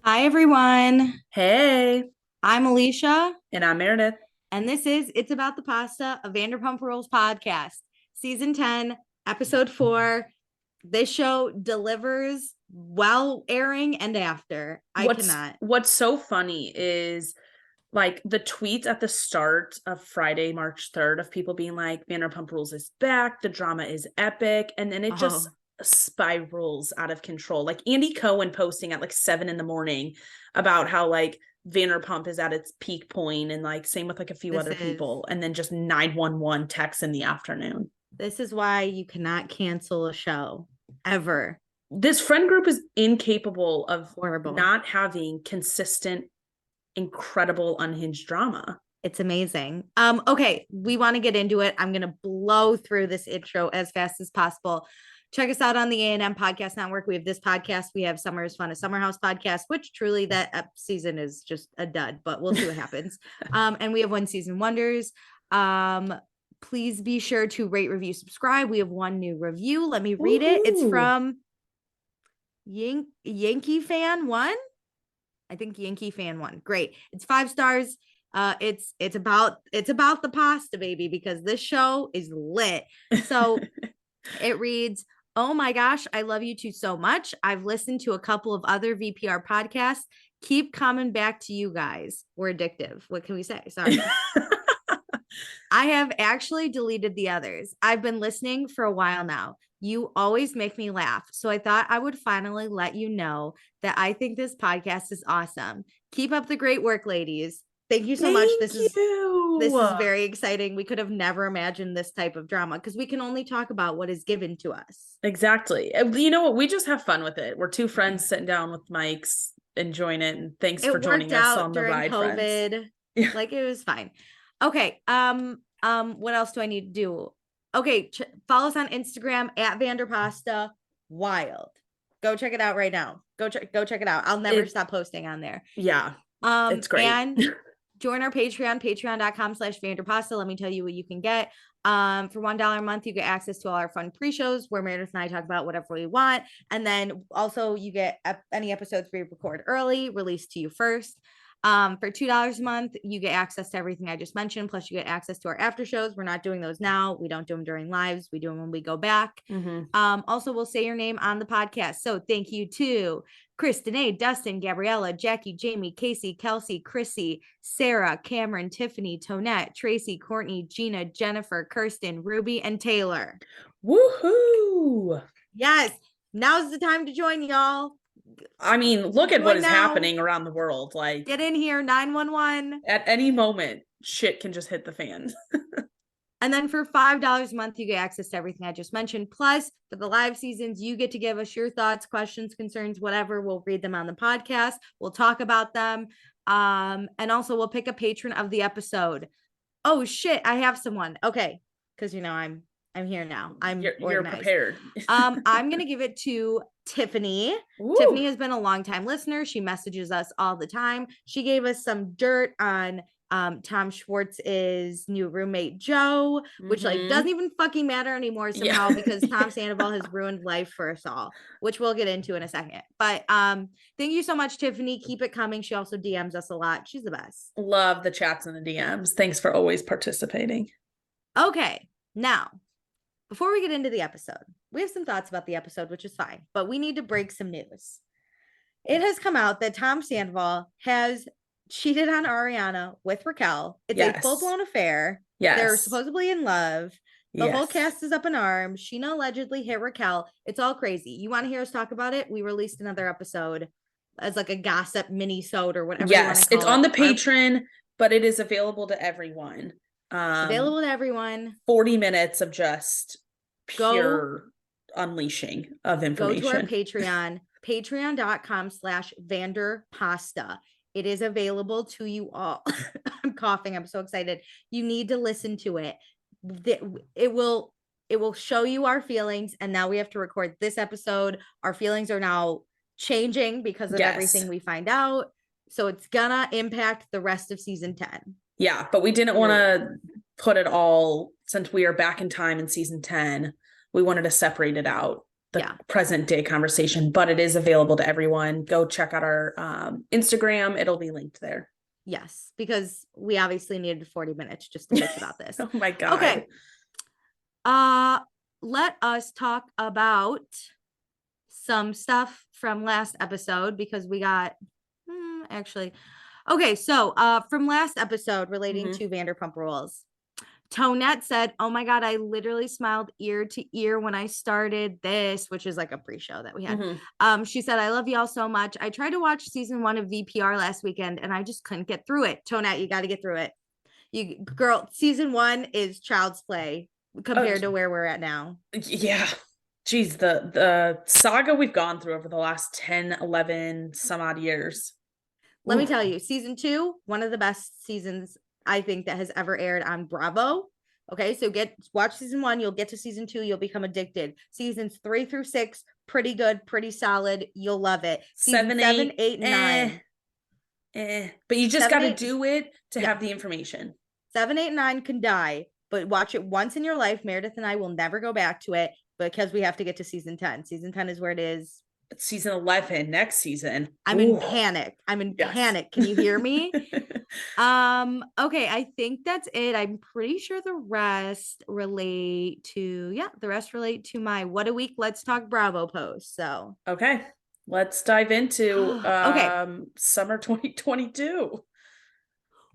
Hi, everyone. Hey, I'm Alicia, and I'm Meredith. and this is It's About the Pasta, a Vanderpump Rules podcast, season 10, episode 4. This show delivers while airing and after. I What's cannot. what's so funny is like the tweets at the start of Friday, March 3rd of people being like, Vanderpump Rules is back, the drama is epic, and then it just Oh, spirals out of control. Like Andy Cohen posting at like 7 in the morning about how like Vanderpump is at its peak point, and like same with like a few this other is people, and then just 911 texts in the afternoon. this is why you cannot cancel a show ever. This friend group is incapable of Horrible. not having consistent, incredible, unhinged drama. It's amazing. Okay, we want to get into it. I'm gonna blow through this intro as fast as possible. Check us out on the A&M Podcast Network. We have this podcast. We have Summer is Fun, a Summer House podcast, which truly that season is just a dud, but we'll see what happens. And we have One Season Wonders. Please be sure to rate, review, subscribe. We have one new review. Let me read it. It's Woohoo. from Yankee Fan One. I think Yankee Fan One. Great. It's 5 stars. It's about the pasta, baby, because this show is lit. So it reads, "Oh my gosh, I love you two so much. I've listened to a couple of other VPR podcasts. Keep coming back to you guys. We're addictive. What can we say? Sorry. I have actually deleted the others. I've been listening for a while now. You always make me laugh. So I thought I would finally let you know that I think this podcast is awesome. Keep up the great work, ladies. Thank you so much. Thank This is you. very exciting. We could have never imagined this type of drama because we can only talk about what is given to us. Exactly. You know what? We just have fun with it. We're two friends sitting down with mics, enjoying it. And thanks for It worked joining us out on the during ride, friends. COVID. Yeah. Like it was fine. Okay. What else do I need to do? Okay, follow us on Instagram at Vanderpasta Wild. Go check it out right now. Go check it out. I'll never It, stop posting on there. yeah, it's great. And join our Patreon, patreon.com/Vanderpasta. Let me tell you what you can get. For $1 a month, you get access to all our fun pre-shows where Meredith and I talk about whatever we want. And then also you get any episodes we record early, released to you first. For $2 a month, you get access to everything I just mentioned. Plus, you get access to our after shows. We're not doing those now. We don't do them during lives. We do them when we go back. Hmm. Also, we'll say your name on the podcast. So thank you to Kristen A, Dustin, Gabriella, Jackie, Jamie, Casey, Kelsey, Chrissy, Sarah, Cameron, Tiffany, Tonette, Tracy, Courtney, Gina, Jennifer, Kirsten, Ruby, and Taylor. Woohoo. Yes, now's the time to join, y'all. I mean, look at what Join is now. happening around the world. Like Get in here, 911. at any moment, shit can just hit the fan. And then for $5 a month, you get access to everything I just mentioned. Plus, for the live seasons, you get to give us your thoughts, questions, concerns, whatever. We'll read them on the podcast. We'll talk about them. And also we'll pick a patron of the episode. Oh shit, I have someone. Okay. Because I'm here now. I'm You're organized. prepared. I'm gonna give it to Tiffany. Woo. Tiffany has been a long time listener. She messages us all the time. She gave us some dirt on Tom Schwartz's new roommate Joe, which like Mm-hmm. doesn't even fucking matter anymore Yeah. somehow because Tom Sandoval has ruined life for us all, which we'll get into in a second. But thank you so much, Tiffany. Keep it coming. She also DMs us a lot. She's the best. Love the chats and the DMs. Thanks for always participating. Okay, now before we get into the episode, we have some thoughts about the episode, which is fine, but we need to break some news. It has come out that Tom Sandoval has cheated on Ariana with Raquel. It's a full Yes. blown affair. They're Yes. supposedly in love. The whole Yes. cast is up in arms. Sheena allegedly hit Raquel. It's all crazy. You want to hear us talk about it? We released another episode as like a gossip mini-sode or whatever you want Yes. to It's call it. on the Patreon, but it is available to everyone. It's available to everyone. 40 minutes of just Go pure unleashing of go to our information. Patreon, patreon.com/Vanderpasta. It is available to you all. I'm coughing. I'm so excited. You need to listen to it. It will show you our feelings. And now we have to record this episode. Our feelings are now changing because of Yes. everything we find out. So it's gonna impact the rest of season 10. Yeah, but we didn't want to put it all, since we are back in time in season 10, we wanted to separate it out present day conversation, but it is available to everyone. Go check out our Instagram. It'll be linked there. Yes, because we obviously needed 40 minutes just to bitch about this. Oh my God. Okay. Let us talk about some stuff from last episode because we got actually. Okay, so from last episode relating to Vanderpump Rules. Tonette said, "Oh my God, I literally smiled ear to ear when I started this," which is like a pre-show that we had. She said, "I love y'all so much. I tried to watch season 1 of VPR last weekend and I just couldn't get through it." Tonette, you got to get through it. Girl, season 1 is child's play compared to where we're at now. Yeah. Geez, the saga we've gone through over the last 10, 11 some odd years. Let me tell you, season 2, one of the best seasons I think that has ever aired on Bravo. Okay, so watch season 1, you'll get to season 2, you'll become addicted. Seasons 3 through 6, pretty good, pretty solid. You'll love it. Season 7, 8, 9. But you just got to do it to have the information. 7, 8, 9 can die, but watch it once in your life. Meredith and I will never go back to it because we have to get to season 10. Season 10 is where it is. Season 11 next season. I'm in panic. Panic. Can you hear me? Okay, I think that's it. I'm pretty sure the rest relate to my What a Week Let's Talk Bravo post. So okay, let's dive into summer 2022.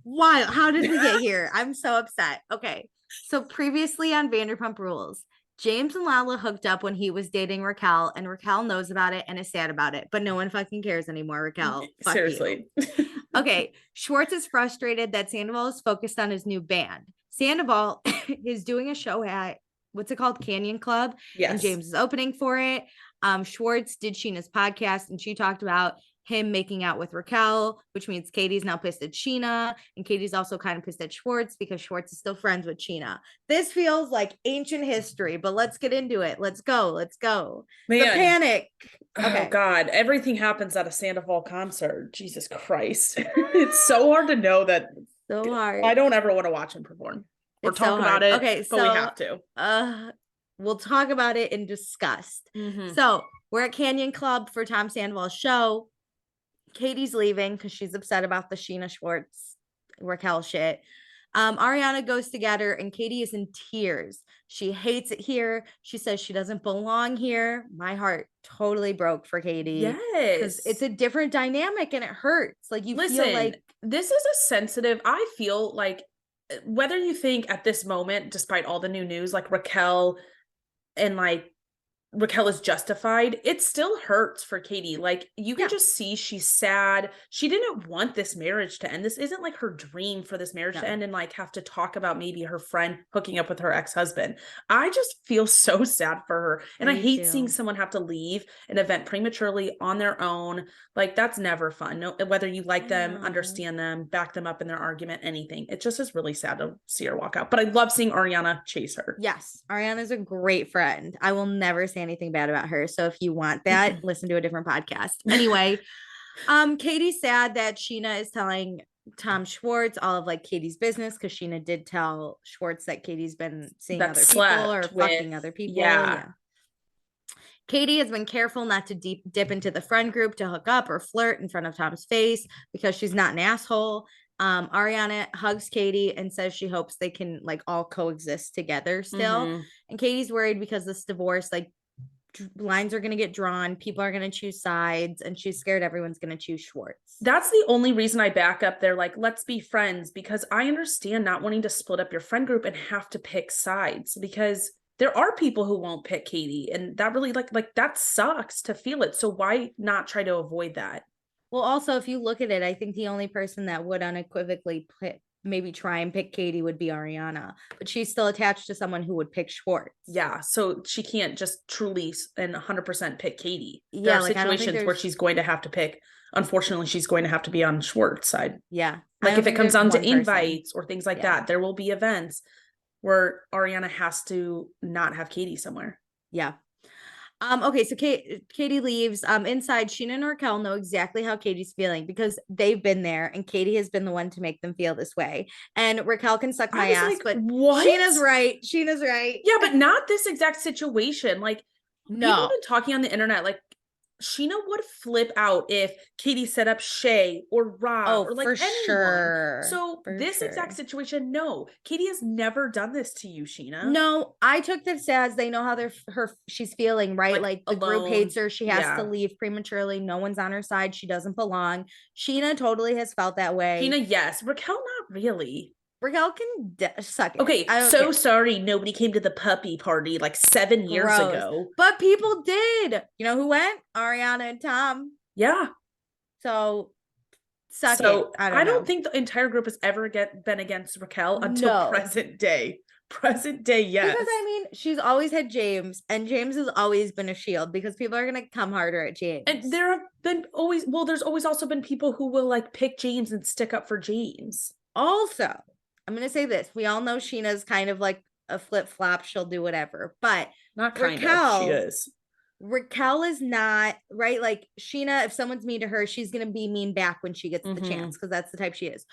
Wow, how did we get here? I'm so upset. Okay, so previously on Vanderpump Rules, James and Lala hooked up when he was dating Raquel, and Raquel knows about it and is sad about it, but no one fucking cares anymore, Raquel. Seriously. Okay, Schwartz is frustrated that Sandoval is focused on his new band. Sandoval is doing a show at, what's it called? Canyon Club. Yes. And James is opening for it. Schwartz did Sheena's podcast, and she talked about him making out with Raquel, which means Katie's now pissed at Sheena, and Katie's also kind of pissed at Schwartz because Schwartz is still friends with Sheena. This feels like ancient history, but let's get into it. Let's go. Man. The panic. Okay. Oh God, everything happens at a Sandoval concert. Jesus Christ. It's so hard to know that. So hard. I don't ever want to watch him perform or talk about it. Okay, but we have to. We'll talk about it in disgust. So we're at Canyon Club for Tom Sandoval's show. Katie's leaving because she's upset about the Sheena Schwartz Raquel shit. Ariana goes to get her, and Katie is in tears. She hates it here. She says she doesn't belong here. My heart totally broke for Katie. Yes. Because it's a different dynamic and it hurts. Like, feel like this is a sensitive, I feel like, whether you think at this moment, despite all the new news, like Raquel is justified, it still hurts for Katie. Like, you can just see she's sad. She didn't want this marriage to end. This isn't like her dream for this marriage to end and like have to talk about maybe her friend hooking up with her ex-husband. I just feel so sad for her. And I hate seeing someone have to leave an event prematurely on their own. Like, that's never fun. No, whether you like them, understand them, back them up in their argument, anything. It just is really sad to see her walk out. But I love seeing Ariana chase her. Yes. Ariana's a great friend. I will never say anything bad about her. So if you want that, listen to a different podcast. Anyway, Katie's sad that Sheena is telling Tom Schwartz all of like Katie's business because Sheena did tell Schwartz that Katie's been seeing other people or fucking other people. Yeah. Katie has been careful not to dip into the friend group to hook up or flirt in front of Tom's face because she's not an asshole. Ariana hugs Katie and says she hopes they can like all coexist together still. And Katie's worried because this divorce, like, lines are going to get drawn, people are going to choose sides, and she's scared everyone's going to choose Schwartz. That's the only reason I back up there, like, let's be friends, because I understand not wanting to split up your friend group and have to pick sides, because there are people who won't pick Katie, and that really like that sucks to feel it. So why not try to avoid that? Well, also, if you look at it, I think the only person that would unequivocally maybe try and pick Katie would be Ariana, but she's still attached to someone who would pick Schwartz. Yeah, so she can't just truly and 100% pick Katie. There are situations where she's going to have to pick. Unfortunately, she's going to have to be on Schwartz's side. Yeah. Like if it comes down to invites or things like that, there will be events where Ariana has to not have Katie somewhere. Yeah. Okay, so Katie leaves. Inside, Sheena and Raquel know exactly how Katie's feeling because they've been there, and Katie has been the one to make them feel this way. And Raquel can suck my ass, like, but what? Sheena's right. Yeah, but not this exact situation. Like, People have been talking on the internet, like, Sheena would flip out if Katie set up Shay or Rob or like anyone. Sure. So this exact situation, no. Katie has never done this to you, Sheena. No, I took this as they know how she's feeling, right? Like the group hates her. She has to leave prematurely. No one's on her side. She doesn't belong. Sheena totally has felt that way. Sheena, yes. Raquel, not really. Raquel can suck it. Okay, so sorry nobody came to the puppy party like 7 years ago. But people did. You know who went? Ariana and Tom. Yeah. So suck it. I don't think the entire group has ever been against Raquel until present day. Present day, yes. Because I mean, she's always had James, and James has always been a shield because people are gonna come harder at James. And there have been there's always also been people who will like pick James and stick up for James. Also, I'm going to say this. We all know Sheena's kind of like a flip-flop. She'll do whatever. But not kind of. She is. Raquel is not, right? Like Sheena, if someone's mean to her, she's going to be mean back when she gets the chance because that's the type she is.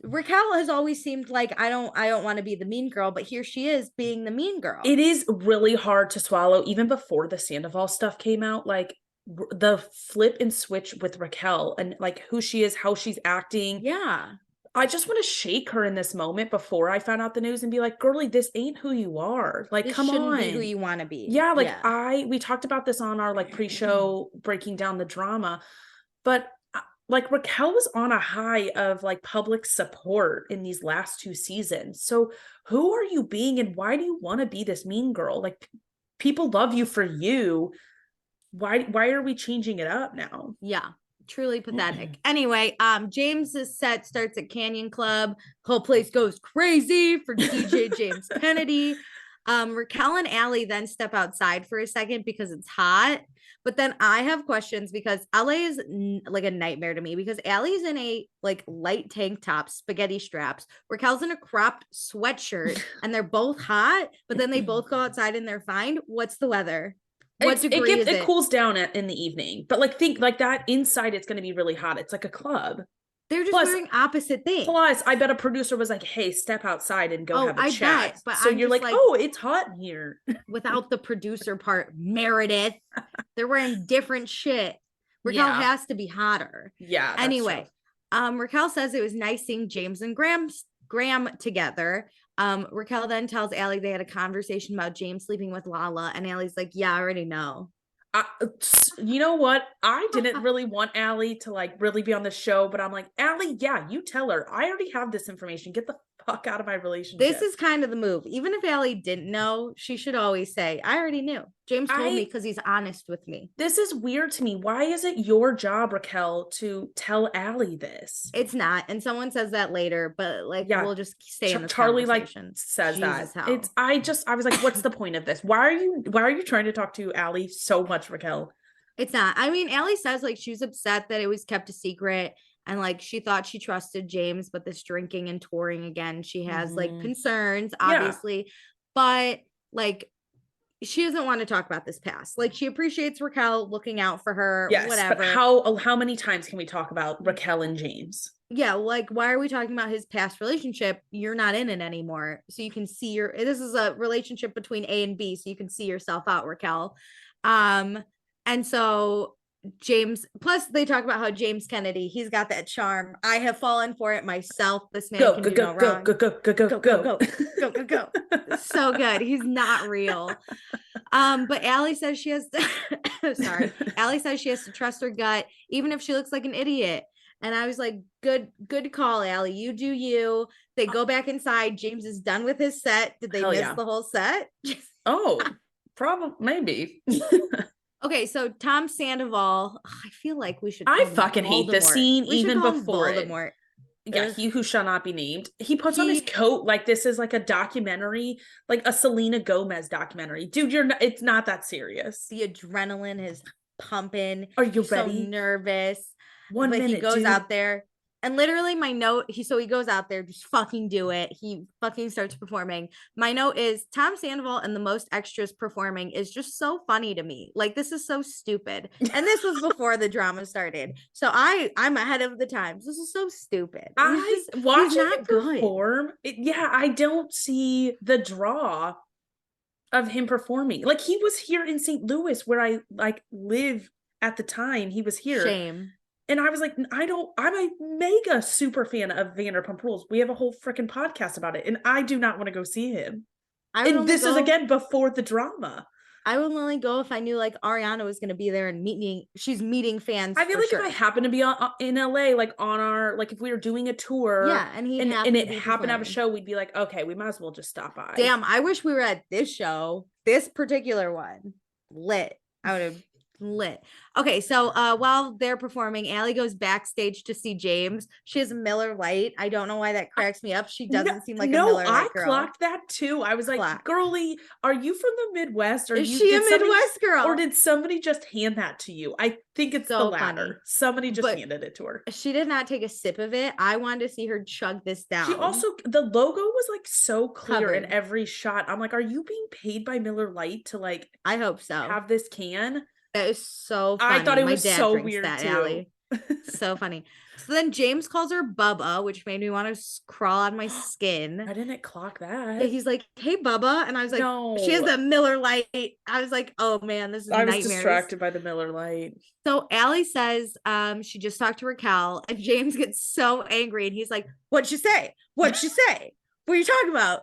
Raquel has always seemed like I don't want to be the mean girl, but here she is being the mean girl. It is really hard to swallow even before the Sandoval stuff came out. Like the flip and switch with Raquel and like who she is, how she's acting. Yeah. I just want to shake her in this moment before I found out the news and be like, girlie, this ain't who you are. Like, this come on. Be who you want to be. Yeah. Like we talked about this on our like pre-show breaking down the drama, but like Raquel was on a high of like public support in these last 2 seasons. So who are you being and why do you want to be this mean girl? Like people love you for you. Why are we changing it up now? Yeah. Truly pathetic. Anyway, James's set starts at Canyon Club. Whole place goes crazy for DJ James Kennedy. Raquel and Allie then step outside for a second because it's hot. But then I have questions because LA is like a nightmare to me because Allie's in a like light tank top, spaghetti straps. Raquel's in a cropped sweatshirt and they're both hot, but then they both go outside and they're fine. What's the weather? What degree is it? It cools down in the evening, but like think like that inside it's going to be really hot. It's like a club. They're just wearing opposite things. Plus, I bet a producer was like, "Hey, step outside and go have a chat." Bet, but so you're like, "Oh, it's hot in here." Without the producer part, Meredith, they're wearing different shit. Raquel has to be hotter. Yeah. Anyway, Raquel says it was nice seeing James and Graham together. Raquel then tells Allie they had a conversation about James sleeping with Lala, and Allie's like, yeah, I already know. You know what? I didn't really want Allie to like really be on the show, but I'm like, Allie, yeah, you tell her. I already have this information. Get the fuck out of my relationship. This is kind of the move. Even if Allie didn't know, she should always say, I already knew. James told me because he's honest with me. This is weird to me. Why is it your job, Raquel, to tell Allie this? It's not. And someone says that later, but like, we'll just stay in this Charlie like Jesus says that. Hell. I was like, what's the point of this? Why are you trying to talk to Allie so much, Raquel? It's not. I mean, Allie says like she was upset that it was kept a secret. And like she thought she trusted James, but this drinking and touring again, she has like concerns, obviously. But like she doesn't want to talk about this past. Like she appreciates Raquel looking out for her, whatever. But how many times can we talk about Raquel and James? Yeah, like why are we talking about his past relationship? You're not in it anymore. So you can see this is a relationship between A and B, so you can see yourself out, Raquel. And so James, plus they talk about how James Kennedy, he's got that charm. I have fallen for it myself. This man can do no wrong. Go. So good. He's not real. But Allie says she has to Allie says she has to trust her gut, even if she looks like an idiot. And I was like, good call, Allie. You do you. They go back inside. James is done with his set. Did they miss the whole set? Oh, probably, maybe. Okay, so Tom Sandoval, I feel like we should. I fucking hate this scene even before Voldemort. Yeah, he who shall not be named. He puts on his coat like this is like a documentary, like a Selena Gomez documentary. Dude, it's not that serious. The adrenaline is pumping. Are you ready? So nervous. 1 minute, he goes out there. And literally my note, he goes out there, just fucking do it. He fucking starts performing. My note is Tom Sandoval and the most extras performing is just so funny to me. Like, this is so stupid. And this was before the drama started. So I'm ahead of the times. This is so stupid. Watching him perform. I don't see the draw. of him performing. Like, he was here in St. Louis where I like live at the time. He was here. Shame. And I was like, I'm a mega super fan of Vanderpump Rules. We have a whole freaking podcast about it. And I do not want to go see him. And this is again before the drama. I would only go if I knew like Ariana was going to be there and she's meeting fans. I feel like if I happen to be in LA, like on our, like if we were doing a tour, yeah, and it happened to have a show, we'd be like, okay, we might as well just stop by. Damn, I wish we were at this show, this particular one. Lit. I would have lit. Okay, so while they're performing, Allie goes backstage to see James. She has a Miller Lite. I don't know why that cracks me up. She doesn't seem like a Miller Lite girl. I clocked that too. I was like, girlie, are you from the Midwest? Is she a Midwest girl? Or did somebody just hand that to you? I think it's the latter. Funny. Somebody just handed it to her. She did not take a sip of it. I wanted to see her chug this down. She also, the logo was like so clear in every shot. I'm like, are you being paid by Miller Lite to like, I hope so, have this can? That is so funny. I thought it was so weird too. Allie. So funny. So then James calls her Bubba, which made me want to crawl on my skin. I didn't clock that. Yeah, he's like, hey, Bubba. And I was like, no. She has the Miller Lite. I was like, oh man, this is nightmares. I was distracted by the Miller Lite. So Allie says she just talked to Raquel, and James gets so angry and he's like, what'd you say? What'd you say? What are you talking about?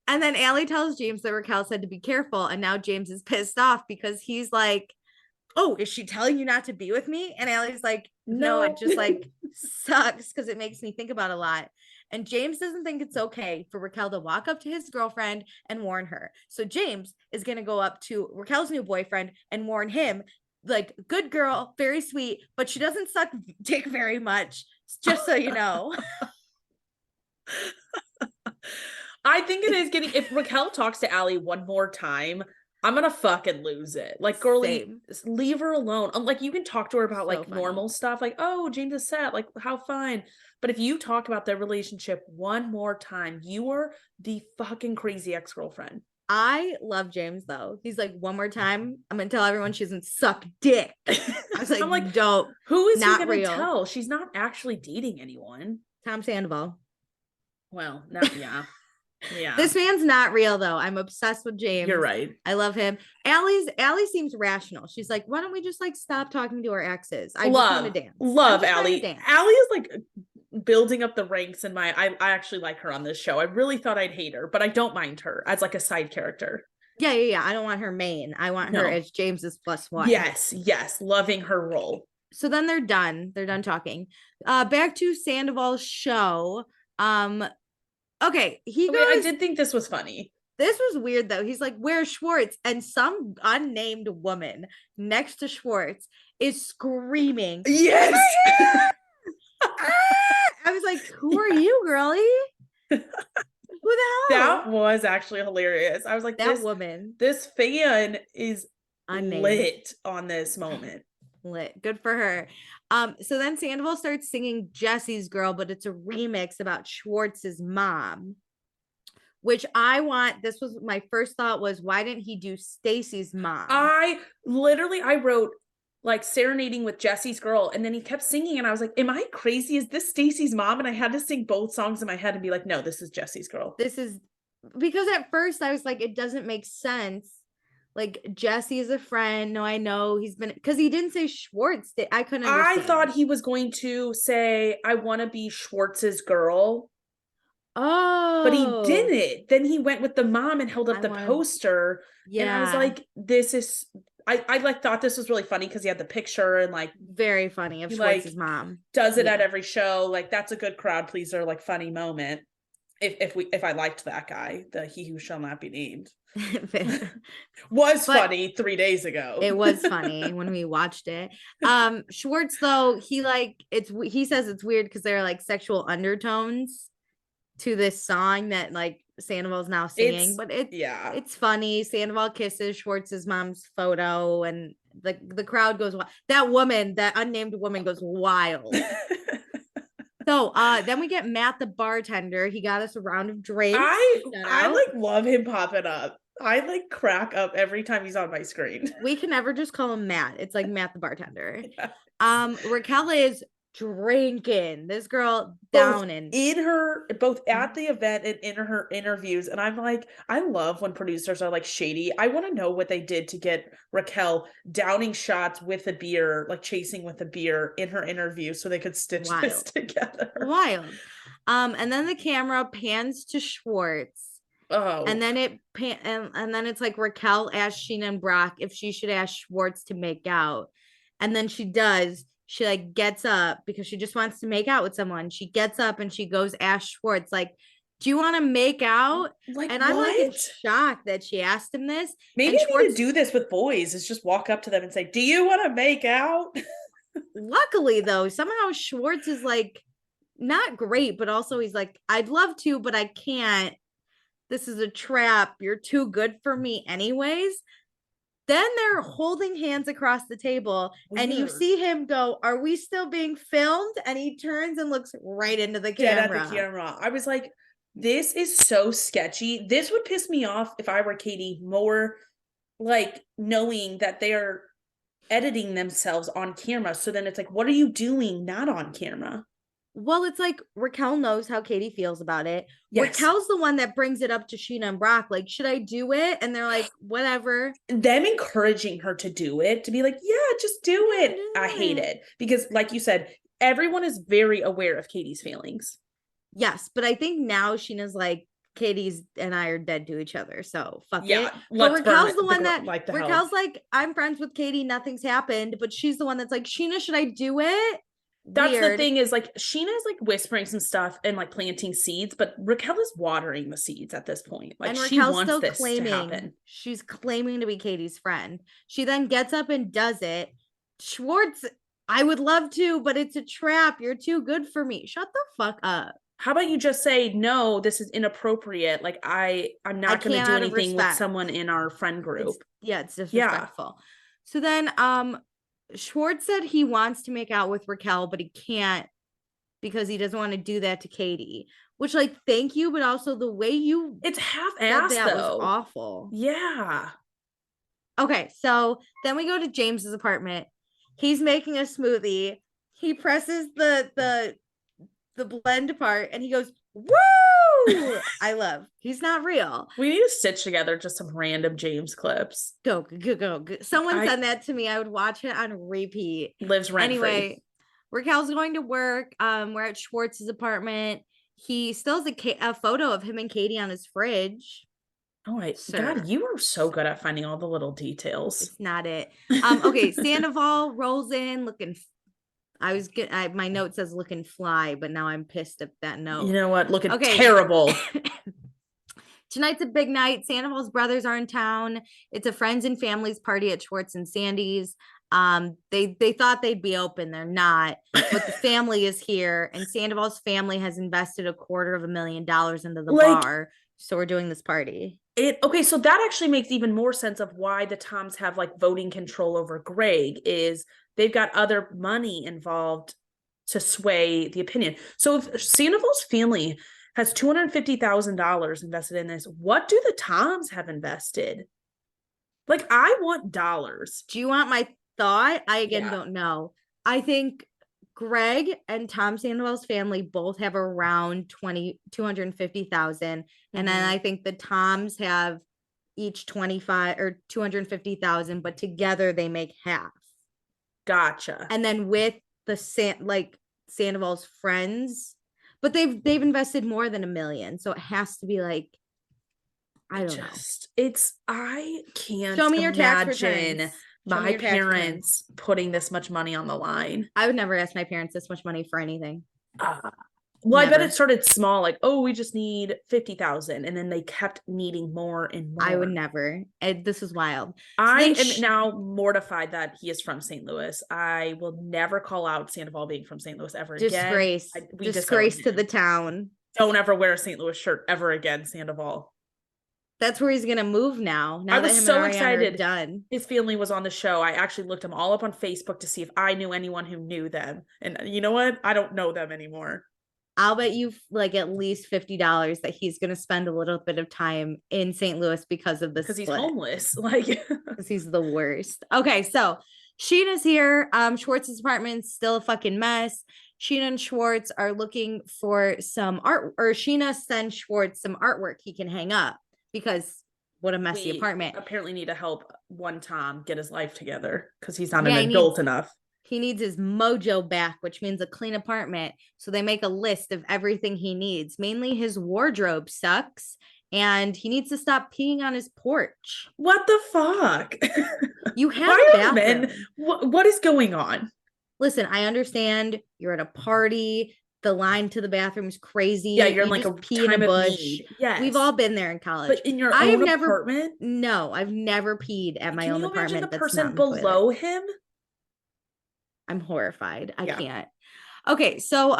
And then Allie tells James that Raquel said to be careful. And now James is pissed off because he's like, oh, is she telling you not to be with me? And Allie's like, no, it just like sucks because it makes me think about a lot. And James doesn't think it's okay for Raquel to walk up to his girlfriend and warn her. So James is going to go up to Raquel's new boyfriend and warn him, like, good girl, very sweet, but she doesn't suck dick very much, just so you know. I think it is getting, if Raquel talks to Allie one more time, I'm gonna fucking lose it. Like, girlie, leave her alone. Like, you can talk to her about like normal stuff, like, oh, James is sad, like, how fine. But if you talk about their relationship one more time, you are the fucking crazy ex-girlfriend. I love James though. He's like, one more time, I'm gonna tell everyone she doesn't suck dick. I was like, I'm like, dope. Who is he gonna tell? She's not actually dating anyone. Tom Sandoval. Well, not yeah. Yeah. This man's not real though. I'm obsessed with James. You're right. I love him. Allie seems rational. She's like, why don't we just like stop talking to our exes? I just want to dance. Love Allie. Allie is like building up the ranks in my I actually like her on this show. I really thought I'd hate her, but I don't mind her as like a side character. Yeah. I don't want her main. I want her as James's +1. Yes. Loving her role. So then they're done. They're done talking. Back to Sandoval's show. Okay, I did think this was funny. This was weird though. He's like, where's Schwartz? And some unnamed woman next to Schwartz is screaming. Yes. I was like, who are you, girlie? Who the hell? That was actually hilarious. I was like, that woman. This fan is unnamed. Lit on this moment. Lit. Good for her. So then Sandoval starts singing Jesse's Girl, but it's a remix about Schwartz's mom, which this was my first thought was, why didn't he do Stacy's mom? I wrote like serenading with Jesse's Girl, and then he kept singing and I was like, am I crazy? Is this Stacy's mom? And I had to sing both songs in my head and be like, no, this is Jesse's Girl. This is because at first I was like, it doesn't make sense. Like, Jesse is a friend. No, I know he's been, because he didn't say Schwartz. I couldn't understand. I thought he was going to say, I want to be Schwartz's girl. Oh. But he didn't. Then he went with the mom and held up the poster. Yeah. And I was like, this is, I like thought this was really funny because he had the picture and like. Very funny of Schwartz's mom. Does it at every show. Like, that's a good crowd pleaser, like funny moment. If I liked that guy, the he who shall not be named. Funny 3 days ago. It was funny when we watched it. Schwartz though, he says it's weird because there are like sexual undertones to this song that like Sandoval's now singing, but it's funny. Sandoval kisses Schwartz's mom's photo and the crowd goes wild. That unnamed woman goes wild. So then we get Matt the bartender. He got us a round of drinks. I like love him popping up. I like crack up every time he's on my screen. We can never just call him Matt. It's like Matt the bartender. Yeah. Raquel is drinking. This girl both downing. both at the event and in her interviews. And I'm like, I love when producers are like shady. I want to know what they did to get Raquel downing shots with a beer, like chasing with a beer in her interview so they could stitch this together. Wild. And then the camera pans to Schwartz. Oh. And then and then it's like Raquel asks Sheena and Brock if she should ask Schwartz to make out. And then she does. She like gets up because she just wants to make out with someone. She gets up and she goes ask Schwartz, like, do you want to make out? Like, and I'm like in shock that she asked him this. Maybe and Schwartz, need to do this with boys is just walk up to them and say, do you want to make out? Luckily, though, somehow Schwartz is like not great, but also he's like, I'd love to, but I can't. This is a trap. You're too good for me anyways. Then they're holding hands across the table. Weird. And you see him go, are we still being filmed? And he turns and looks right into the camera. Dead at the camera. I was like, this is so sketchy. This would piss me off if I were Katie more, like knowing that they are editing themselves on camera. So then it's like, what are you doing not on camera? Well, it's like Raquel knows how Katie feels about it. Yes. Raquel's the one that brings it up to Sheena and Brock. Like, should I do it? And they're like, whatever. Them encouraging her to do it, to be like, yeah, just do it. I hate it. Because like you said, everyone is very aware of Katie's feelings. Yes. But I think now Sheena's like, Katie's and I are dead to each other. So fuck it. But Raquel's the one that Raquel's like, I'm friends with Katie. Nothing's happened. But she's the one that's like, Sheena, should I do it? That's weird. The thing is like Sheena's like whispering some stuff and like planting seeds, but Raquel is watering the seeds at this point. Like, and she wants this to happen. She's claiming to be Katie's friend. She then gets up and does it. Schwartz, I would love to, but it's a trap. You're too good for me. Shut the fuck up. How about you just say, no, this is inappropriate. Like I'm not going to do anything with someone in our friend group. It's disrespectful. Yeah. So then, Schwartz said he wants to make out with Raquel, but he can't because he doesn't want to do that to Katie. Which, like, thank you, but also the way you it's half-assed that was awful. Yeah. Okay, so then we go to James's apartment. He's making a smoothie. He presses the blend apart, and he goes, "Woo!" I love. He's not real. We need to stitch together just some random James clips. Go. Someone sent that to me. I would watch it on repeat. Lives rent anyway, free. Raquel's going to work. We're at Schwartz's apartment. He still has a photo of him and Katie on his fridge. Oh my God, you are so good at finding all the little details. It's not it. Okay, Sandoval rolls in looking. My note says looking fly, but now I'm pissed at that note. You know what? Looking terrible. Tonight's a big night. Sandoval's brothers are in town. It's a friends and families party at Schwartz and Sandy's. They thought they'd be open. They're not, but the family is here, and Sandoval's family has invested $250,000 into the bar. So we're doing this party. Okay, so that actually makes even more sense of why the Toms have like voting control over Greg is they've got other money involved to sway the opinion. So if Sandoval's family has $250,000 invested in this, what do the Toms have invested? Like, I want dollars. Do you want my thought? I don't know. I think Greg and Tom Sandoval's family both have around $250,000. And then I think the Toms have each 25 or 250,000, but together they make half. Gotcha. And then with the Sandoval's friends, but they've invested more than $1 million. So it has to be like, I don't know. I can't show me your tax returns. My parents putting this much money on the line. I would never ask my parents this much money for anything. Well, never. I bet it started small, like, oh, we just need 50,000, and then they kept needing more and more. I would never. This is wild. I am now mortified that he is from St. Louis. I will never call out Sandoval being from St. Louis ever again. Disgrace to the town. Don't ever wear a St. Louis shirt ever again, Sandoval. That's where he's gonna move now. I was so excited. Done. His family was on the show. I actually looked them all up on Facebook to see if I knew anyone who knew them. And you know what? I don't know them anymore. I'll bet you like at least $50 that he's gonna spend a little bit of time in St. Louis because of this. Because he's homeless, like because he's the worst. Okay, so Sheena's here. Schwartz's apartment's still a fucking mess. Sheena and Schwartz are looking for some art, or Sheena sends Schwartz some artwork he can hang up because what a messy apartment. Apparently need to help one Tom get his life together because he's not an adult enough. He needs his mojo back, which means a clean apartment. So they make a list of everything he needs. Mainly his wardrobe sucks. And he needs to stop peeing on his porch. What the fuck? You have a bathroom. Men, what is going on? Listen, I understand you're at a party. The line to the bathroom is crazy. Yeah, you're in like a pee in a bush. Yes. We've all been there in college. But in your own apartment? No, I've never peed at my own apartment. Can you imagine the person below him? I'm horrified. I can't. Okay, so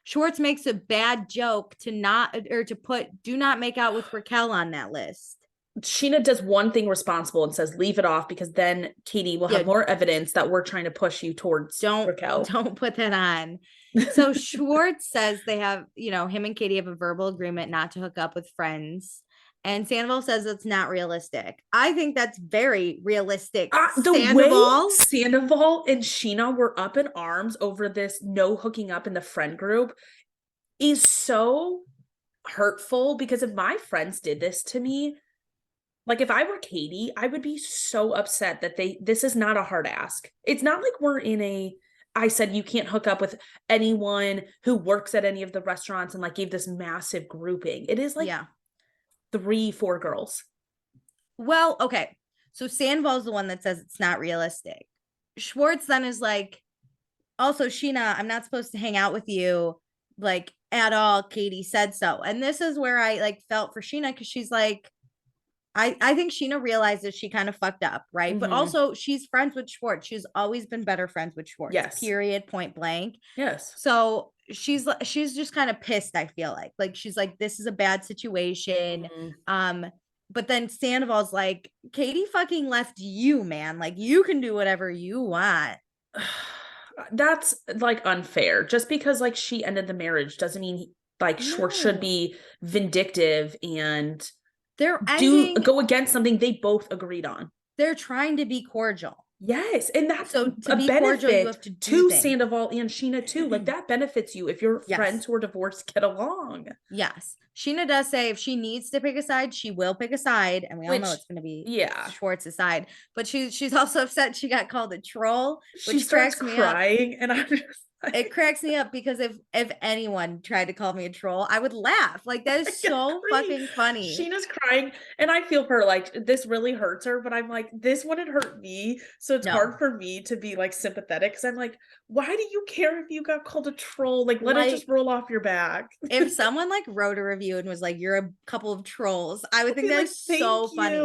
Schwartz makes a bad joke to do not make out with Raquel on that list. Sheena does one thing responsible and says leave it off because then Katie will have more evidence that we're trying to push you towards Raquel. Don't put that on. So Schwartz says they have, him and Katie have a verbal agreement not to hook up with friends. And Sandoval says it's not realistic. I think that's very realistic. The way Sandoval and Sheena were up in arms over this no hooking up in the friend group is so hurtful because if my friends did this to me, like if I were Katie, I would be so upset that this is not a hard ask. It's not like we're in I said you can't hook up with anyone who works at any of the restaurants and like gave this massive grouping. It is like 3-4 girls. Well, okay. So Sandoval's the one that says it's not realistic. Schwartz then is like, also, Sheena, I'm not supposed to hang out with you like at all. Katie said so. And this is where I like felt for Sheena because she's like, I think Sheena realizes she kind of fucked up, right? Mm-hmm. But also she's friends with Schwartz. She's always been better friends with Schwartz. Yes. Period. Point blank. Yes. So she's just kind of pissed, I feel like she's like, this is a bad situation. Mm-hmm. But then Sandoval's like, Katie fucking left you, man. Like you can do whatever you want. That's like unfair. Just because like she ended the marriage doesn't mean like Schwartz should be vindictive and go against something they both agreed on. They're trying to be cordial. Yes, and that's so to be cordial, you have to Sandoval and Sheena too. Like that benefits you if your friends who are divorced get along. Yes, Sheena does say if she needs to pick a side, she will pick a side, and we all know it's going to be Schwartz's side. But she's also upset she got called a troll, which she starts crying, and I'm just. It cracks me up because if anyone tried to call me a troll, I would laugh. Like that is so fucking funny. Sheena's crying and I feel her like this really hurts her, but I'm like, this wouldn't hurt me. So it's hard for me to be like sympathetic because I'm like, why do you care if you got called a troll? Like let it just roll off your back. If someone like wrote a review and was like, you're a couple of trolls, I would think that's so funny.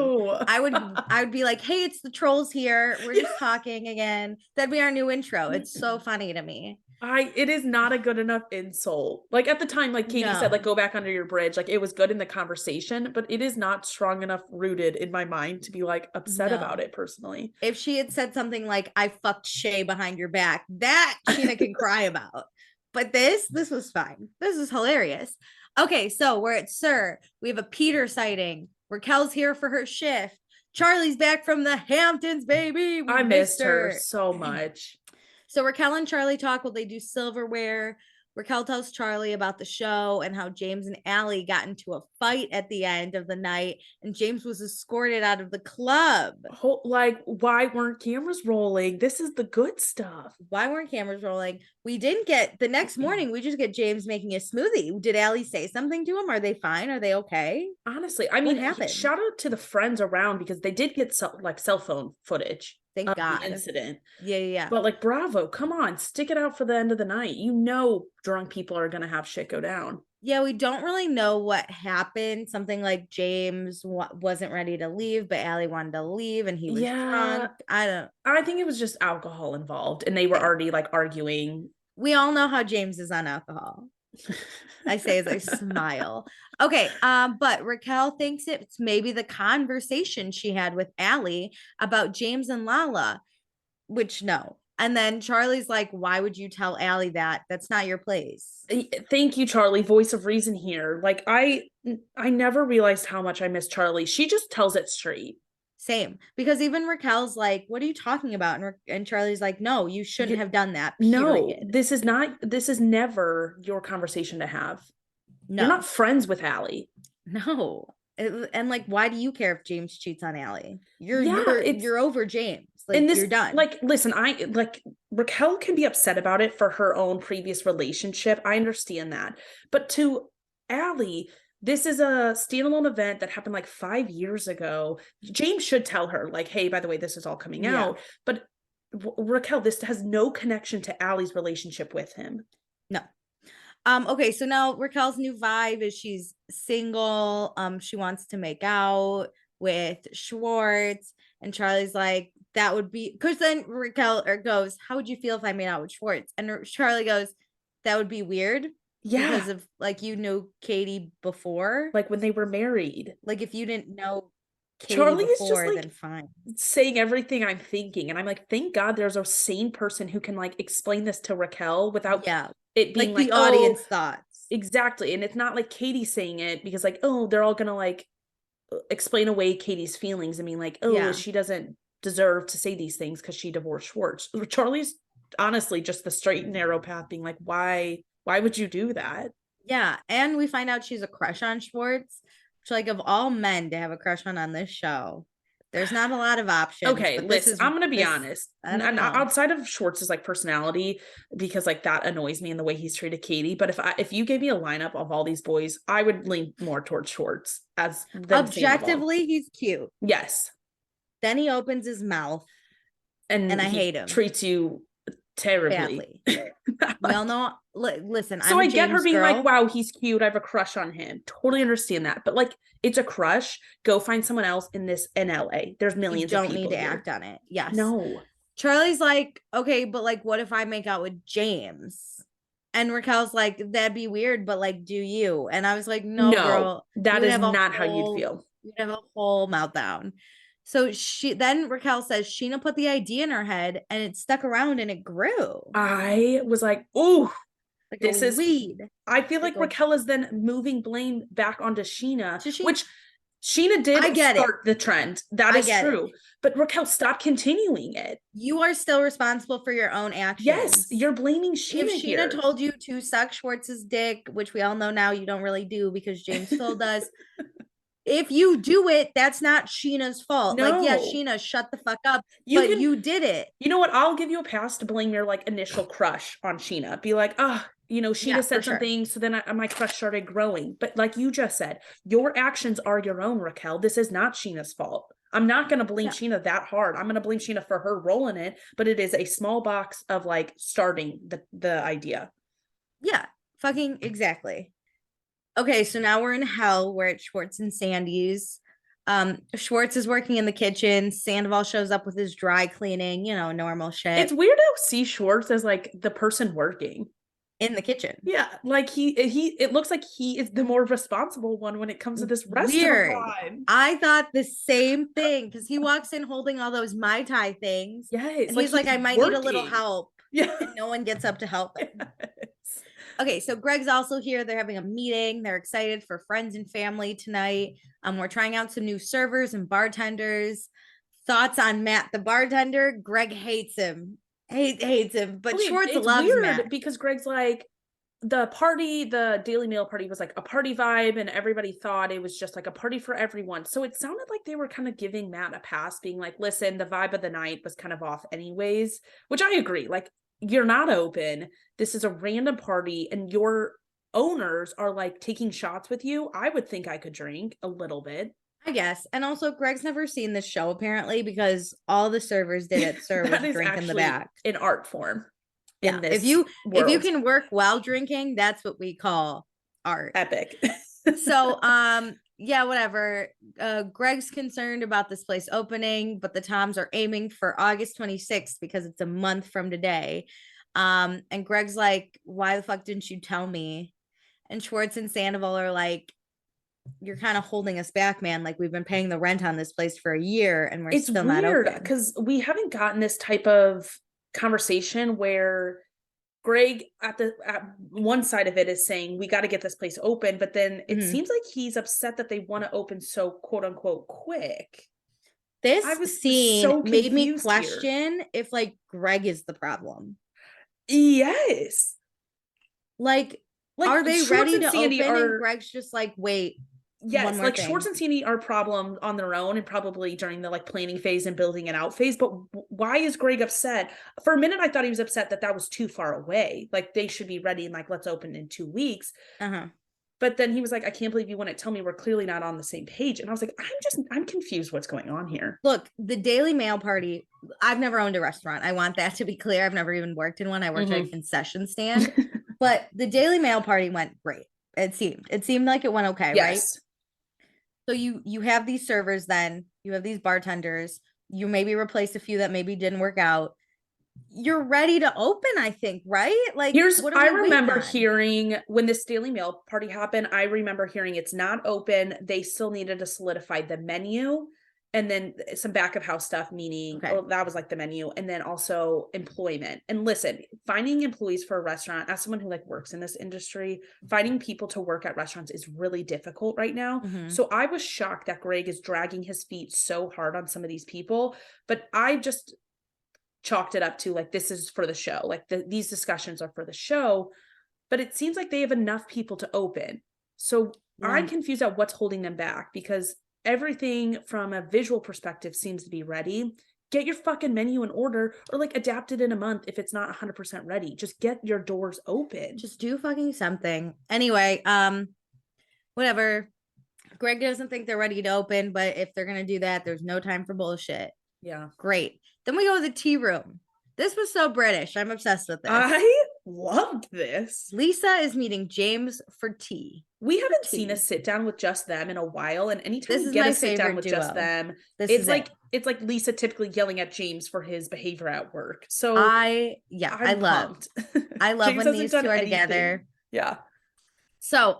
I would be like, hey, it's the trolls here. We're just talking again. That'd be our new intro. It's so funny to me. It is not a good enough insult. Like at the time, like Katie said, like go back under your bridge. Like it was good in the conversation, but it is not strong enough rooted in my mind to be like upset about it personally. If she had said something like, I fucked Shay behind your back, that Sheena can cry about. But this was fine. This is hilarious. Okay, so we're at Sir. We have a Peter sighting. Raquel's here for her shift. Charlie's back from the Hamptons, baby. I missed her so much. So Raquel and Charlie talk while they do silverware. Raquel tells Charlie about the show and how James and Allie got into a fight at the end of the night and James was escorted out of the club. Like, why weren't cameras rolling? This is the good stuff. Why weren't cameras rolling? We didn't get, the next morning, we just get James making a smoothie. Did Allie say something to him? Are they fine? Are they okay? Honestly, I mean, shout out to the friends around because they did get cell phone footage. Thank God. The incident. Yeah. But like, bravo, come on, stick it out for the end of the night. You know, drunk people are going to have shit go down. Yeah, we don't really know what happened. Something like James wasn't ready to leave, but Allie wanted to leave and he was drunk. I think it was just alcohol involved and they were already like arguing. We all know how James is on alcohol. I say as I smile. Okay, but Raquel thinks it's maybe the conversation she had with Allie about James and Lala, which no. And then Charlie's like, why would you tell Allie that? That's not your place. Thank you, Charlie. Voice of reason here. Like I never realized how much I miss Charlie. She just tells it straight. Same. Because even Raquel's like, what are you talking about? And Charlie's like, no, you shouldn't have done that. No, Period. this is never your conversation to have. No. You're not friends with Allie. No. And like, why do you care if James cheats on Allie? You're over James. Like, you're done. Like, listen, Raquel can be upset about it for her own previous relationship. I understand that. But to Allie, this is a standalone event that happened like 5 years ago. James should tell her, like, hey, by the way, this is all coming out. But Raquel, this has no connection to Allie's relationship with him. No. Okay, so now Raquel's new vibe is she's single. She wants to make out with Schwartz, and Charlie's like, that would be, because then Raquel goes, how would you feel if I made out with Schwartz? And Charlie goes, that would be weird. Yeah. Because of, like, you knew Katie before. Like, when they were married. Like, if you didn't know Katie Charlie before, is just, like, then fine. saying everything I'm thinking. And I'm like, thank God there's a sane person who can, like, explain this to Raquel without it being like the audience thoughts. Exactly. And it's not like Katie saying it because, like, oh, they're all gonna, like, explain away Katie's feelings and being like, oh, she doesn't deserve to say these things because she divorced Schwartz. Charlie's honestly just the straight and narrow path, being like, why would you do that? Yeah. And we find out she's a crush on Schwartz, which, like, of all men to have a crush on this show, there's not a lot of options. Okay, listen, I'm gonna be honest. And outside of Schwartz's, like, personality, because, like, that annoys me in the way he's treated Katie. But if you gave me a lineup of all these boys, I would lean more towards Schwartz as objectively Sandoval. He's cute. Yes. Then he opens his mouth, and I hate him. Treats you terribly. We all know. Listen, so I get her being like, wow, he's cute, I have a crush on him. Totally understand that. But, like, it's a crush. Go find someone else in LA. There's millions of people. You don't need to act on it. Yes. No. Charlie's like, okay, but, like, what if I make out with James? And Raquel's like, that'd be weird, but, like, do you? And I was like, no, girl, that is not how you'd feel. You'd have a whole meltdown. So then Raquel says Sheena put the idea in her head and it stuck around and it grew. I was like, oh, like this is weed. I feel like Raquel is then moving blame back onto Sheena, which Sheena did start the trend. That is true. But Raquel, stop continuing it. You are still responsible for your own actions. Yes, you're blaming Sheena. If Sheena told you to suck Schwartz's dick, which we all know now you don't really do because James told us. If you do it, that's not Sheena's fault. No. Like, yes, Sheena, shut the fuck up. You did it. You know what? I'll give you a pass to blame your, like, initial crush on Sheena. Be like, Sheena said something, so then my crush started growing. But like you just said, your actions are your own, Raquel. This is not Sheena's fault. I'm not going to blame Sheena that hard. I'm going to blame Sheena for her role in it. But it is a small box of, like, starting the idea. Yeah, fucking exactly. Okay, so now we're in hell. We're at Schwartz and Sandy's. Schwartz is working in the kitchen. Sandoval shows up with his dry cleaning, normal shit. It's weird to see Schwartz as, like, the person working in the kitchen. Yeah, like it looks like he is the more responsible one when it comes to this restaurant vibe. I thought the same thing because he walks in holding all those Mai Tai things. Yes, and he's like, I might need a little help. Yeah, and no one gets up to help him. Yes. Okay, so Greg's also here. They're having a meeting. They're excited for friends and family tonight. We're trying out some new servers and bartenders. Thoughts on Matt, the bartender? Greg hates him. Hates him, but Schwartz loves Matt. Because Greg's like, the Daily Mail party was like a party vibe, and everybody thought it was just like a party for everyone. So it sounded like they were kind of giving Matt a pass, being like, listen, the vibe of the night was kind of off anyways, which I agree. Like, you're not open. This is a random party, and your owners are, like, taking shots with you. I would think I could drink a little bit, I guess. And also, Greg's never seen this show apparently because all the servers did at serve was drink in the back. An art form. Yeah. If you can work while drinking, that's what we call art. Epic. So yeah, whatever. Greg's concerned about this place opening, but the Toms are aiming for August 26th because it's a month from today. And Greg's like, why the fuck didn't you tell me? And Schwartz and Sandoval are like, you're kind of holding us back, man. Like, we've been paying the rent on this place for a year and we're still not open. Because we haven't gotten this type of conversation where Greg at one side of it is saying we got to get this place open, but then it seems like he's upset that they want to open so quote unquote quick. This scene so made me confused question if like Greg is the problem. Yes. Like are they Schwartz ready and to Sandy open and are Greg's just like, wait, one yes, more like thing. Schwartz and Sandy are a problem on their own and probably during the like planning phase and building it out phase. But why is Greg upset? For a minute, I thought he was upset that that was too far away. Like they should be ready and like, let's open in 2 weeks. But then he was like, I can't believe you wouldn't tell me, we're clearly not on the same page. And I was like, I'm confused what's going on here. Look, the Daily Mail party, I've never owned a restaurant. I want that to be clear. I've never even worked in one. I worked at a concession stand. But the Daily Mail party went great. It seemed like it went okay, right? So you have these servers, then you have these bartenders, you maybe replace a few that maybe didn't work out. You're ready to open, I think, right? Like I remember hearing when this Daily Mail party happened, I remember hearing it's not open. They still needed to solidify the menu and then some back of house stuff, meaning that was like the menu, and then also employment. And listen, finding employees for a restaurant, as someone who like works in this industry, finding people to work at restaurants is really difficult right now. So I was shocked that Greg is dragging his feet so hard on some of these people, but I just chalked it up to like, this is for the show. Like these discussions are for the show, but it seems like they have enough people to open. So I'm confused at what's holding them back, because everything from a visual perspective seems to be ready. Get your fucking menu in order, or like adapt it in a month if it's not 100% ready. Just get your doors open. Just do fucking something. Anyway, whatever. Greg doesn't think they're ready to open, but if they're gonna do that, there's no time for bullshit. Yeah. Great. Then we go to the tea room. This was so British. I'm obsessed with this. I loved this. Lisa is meeting James for tea. We haven't seen a sit down with just them in a while, and anytime we get a sit down with just them, it's like Lisa typically yelling at James for his behavior at work. So I love when these two are together. Yeah. So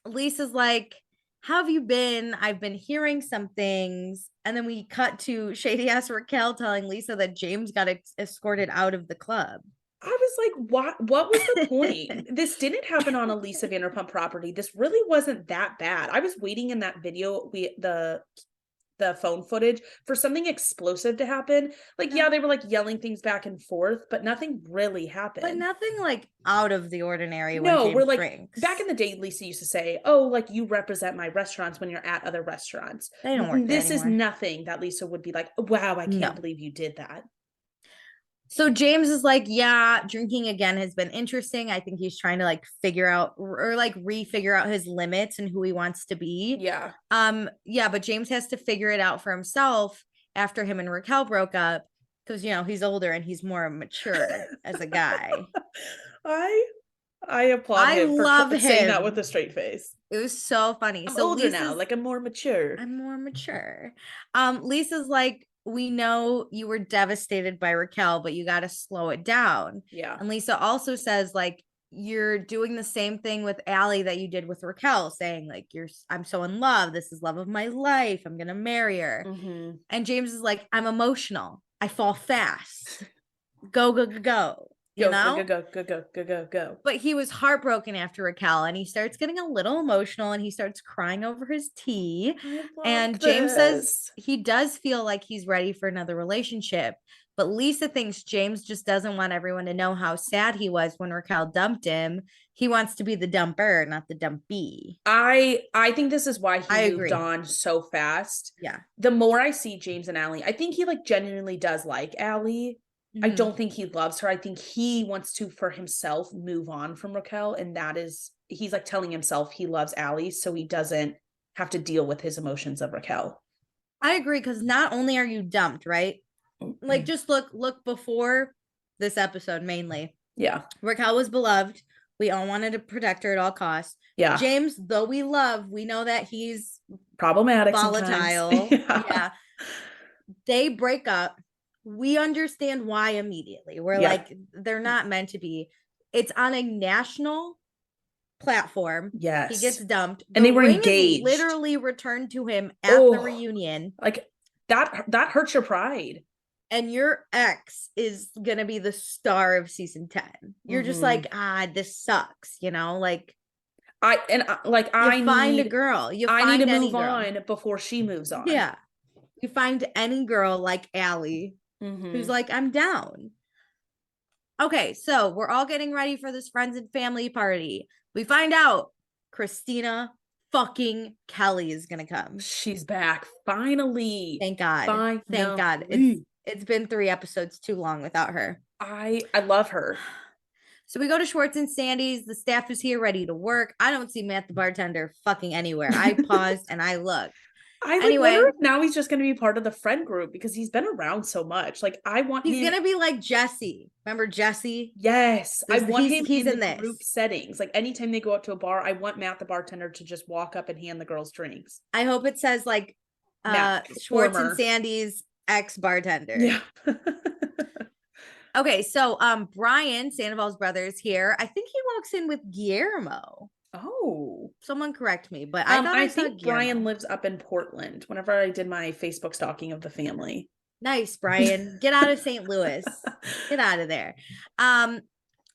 Lisa's like, how have you been? I've been hearing some things. And then we cut to shady ass Raquel telling Lisa that James got escorted out of the club. I was like, what was the point? This didn't happen on a Lisa Vanderpump property. This really wasn't that bad. I was waiting in that video, the phone footage, for something explosive to happen. Like, yeah, they were like yelling things back and forth, but nothing really happened. But nothing like out of the ordinary. No, we're like drinks. Back in the day, Lisa used to say, oh, like you represent my restaurants when you're at other restaurants. They don't work. This is nothing that Lisa would be like, wow, I can't believe you did that. So James is like, yeah, drinking again has been interesting. I think he's trying to like figure out or like refigure out his limits and who he wants to be. Yeah. Yeah, but James has to figure it out for himself after him and Raquel broke up, because he's older and he's more mature as a guy. I applaud him for saying that with a straight face. It was so funny. I'm older now, like I'm more mature. Lisa's like, we know you were devastated by Raquel, but you got to slow it down. Yeah. And Lisa also says, like, you're doing the same thing with Allie that you did with Raquel, saying like, I'm so in love. This is love of my life. I'm going to marry her. And James is like, I'm emotional. I fall fast. Go. Go. But he was heartbroken after Raquel, and he starts getting a little emotional and he starts crying over his tea. And James says he does feel like he's ready for another relationship. But Lisa thinks James just doesn't want everyone to know how sad he was when Raquel dumped him. He wants to be the dumper, not the dumpy. I think this is why he moved on so fast. Yeah. The more I see James and Allie, I think he like genuinely does like Allie. I don't think he loves her. I think he wants to, for himself, move on from Raquel. And he's like telling himself he loves Allie, so he doesn't have to deal with his emotions of Raquel. I agree, because not only are you dumped, right? Like, just look before this episode mainly. Yeah. Raquel was beloved. We all wanted to protect her at all costs. Yeah. James, though we love, we know that he's problematic, volatile. Yeah. They break up. We understand why immediately. We're like, they're not meant to be. It's on a national platform. Yes. He gets dumped. And they were engaged. Literally returned to him at the reunion. Like, that hurts your pride. And your ex is going to be the star of season 10. You're just like, this sucks, like. I find a girl. I need to move on before she moves on. Yeah. You find any girl like Allie who's like, I'm down. Okay, so we're all getting ready for this friends and family party. We find out Christina fucking Kelly is gonna come. She's back. Finally. Thank God. Finally. Thank God. It's been 3 episodes too long without her. I love her. So we go to Schwartz and Sandy's. The staff is here ready to work. I don't see Matt the bartender fucking anywhere. I paused and I looked. Anyway, wonder if now he's just going to be part of the friend group because he's been around so much. Like, I want he's going to be like Jesse. Remember Jesse? Yes. I want him he's in this group settings. Like, anytime they go out to a bar, I want Matt the bartender to just walk up and hand the girls drinks. I hope it says like Schwartz and Sandy's ex-bartender. Yeah. Okay, so Brian, Sandoval's brother, is here. I think he walks in with Guillermo. Oh, someone correct me, but I think Brian lives up in Portland. Whenever I did my Facebook stalking of the family. Nice, Brian. Get out of St. Louis. Get out of there.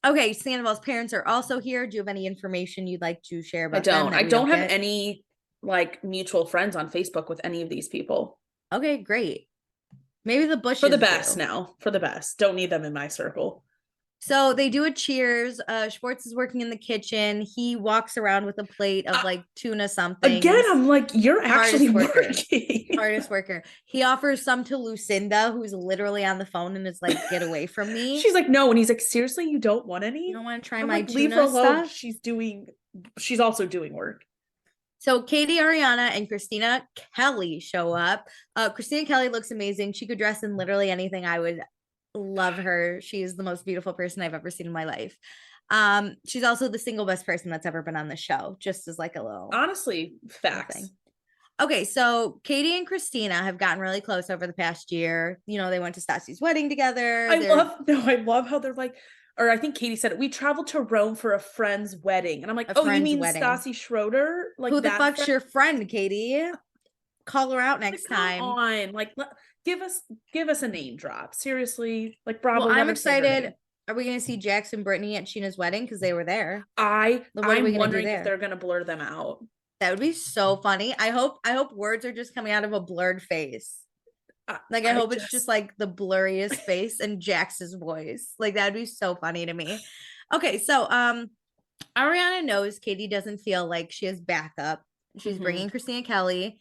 Okay, Sandoval's parents are also here. Do you have any information you'd like to share about them? I don't have any like mutual friends on Facebook with any of these people. Okay, great. Maybe the Bushes for the best now. For the best. Don't need them in my circle. So they do a cheers. Schwartz is working in the kitchen. He walks around with a plate of like tuna something. Again, I'm like, you're actually working. Hardest worker. He offers some to Lucinda, who's literally on the phone and is like, get away from me. She's like, no. And he's like, seriously, you don't want any? You don't want to try my tuna leave her alone. stuff? She's also doing work. So Katie, Ariana, and Christina Kelly show up. Christina Kelly looks amazing. She could dress in literally anything. I would love her. She's the most beautiful person I've ever seen in my life. She's also the single best person that's ever been on the show, just as like a little honestly facts thing. Okay, so Katie and Christina have gotten really close over the past year. You know, they went to Stassi's wedding together. I love how they're like, or I think Katie said it, we traveled to Rome for a friend's wedding. And I'm like, oh, you mean Stassi Schroeder? Like, who the fuck's your friend, Katie? Call her out next time. Come on, like, give us a name drop. Seriously, like, Bravo. Well, I'm excited. Are we going to see Jax and Brittany at Sheena's wedding? Because they were there. I'm wondering if they're going to blur them out. That would be so funny. I hope words are just coming out of a blurred face. Like, I hope it's just like the blurriest face and Jax's voice. Like, that'd be so funny to me. Okay, so Ariana knows Katie doesn't feel like she has backup. She's bringing Christina Kelly.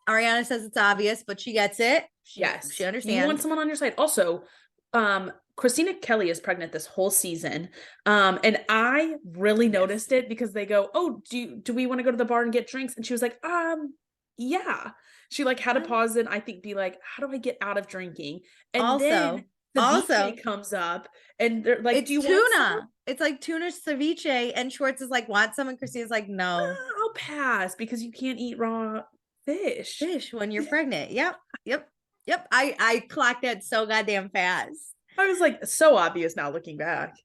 Ariana says it's obvious, but she gets it. She understands. You want someone on your side. Also, Christina Kelly is pregnant this whole season. And I really noticed it because they go, oh, do we want to go to the bar and get drinks? And she was like, yeah. She like had to pause and I think be like, how do I get out of drinking? And then the ceviche comes up and they're like, it's do you tuna? want some? It's like tuna ceviche, and Schwartz is like, want some? And Christina's like, no. I'll pass because you can't eat raw fish when you're pregnant. Yep. I clocked that so goddamn fast. I was like, so obvious now looking back.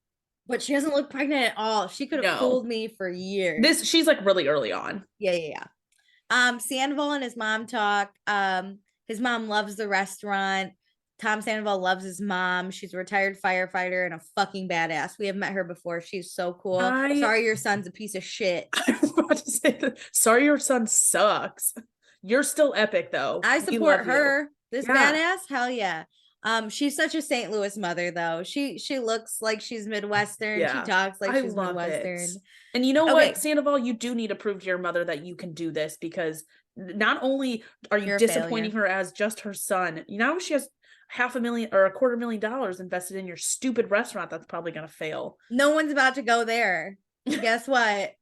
But she doesn't look pregnant at all. She could have fooled me for years. She's like really early on. Yeah. Sandoval and his mom talk. His mom loves the restaurant. Tom Sandoval loves his mom. She's a retired firefighter and a fucking badass. We have met her before. She's so cool. Sorry your son's a piece of shit. I was about to say that. Sorry your son sucks. You're still epic though. I support her. This badass? Hell yeah. She's such a St. Louis mother though. She looks like she's Midwestern. She talks like she's Midwestern. And you know what, Sandoval, you do need to prove to your mother that you can do this, because not only are you disappointing her as just her son, now she has $500,000 or $250,000 invested in your stupid restaurant that's probably going to fail. No one's about to go there. Guess what?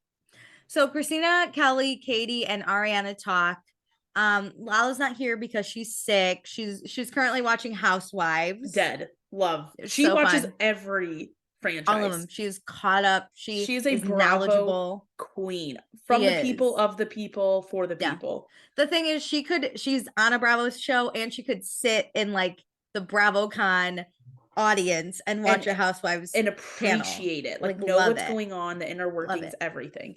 So Christina, Kelly, Katie, and Ariana talk. Lala's not here because she's sick. She's currently watching Housewives. Dead. Love. She watches every franchise. All of them. She's caught up. She's a knowledgeable queen. From the people, of the people, for the people. The thing is, she's on a Bravo show and she could sit in like the BravoCon audience and watch a Housewives and appreciate it. Like know what's going on, the inner workings, everything.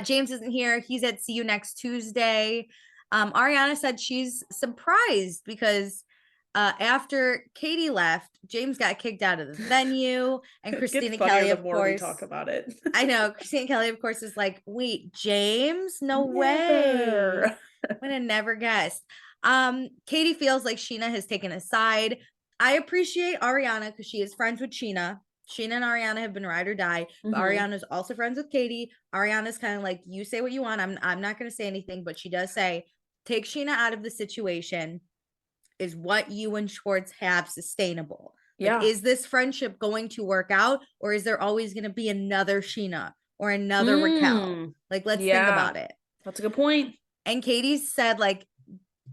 James isn't here. He's at See You Next Tuesday. Ariana said she's surprised because after Katie left, James got kicked out of the venue, and Christina Kelly, of course, talk about it. I know Christina Kelly, of course, is like, wait, James? No way. I would have never guessed. Katie feels like Scheana has taken a side. I appreciate Ariana because she is friends with Scheana. Scheana and Ariana have been ride or die. But Ariana's also friends with Katie. Ariana's kind of like, you say what you want. I'm not going to say anything, but she does say, take Scheana out of the situation. Is what you and Schwartz have sustainable? Like, is this friendship going to work out, or is there always going to be another Scheana or another Raquel? Like, let's think about it. That's a good point. And Katie said, like,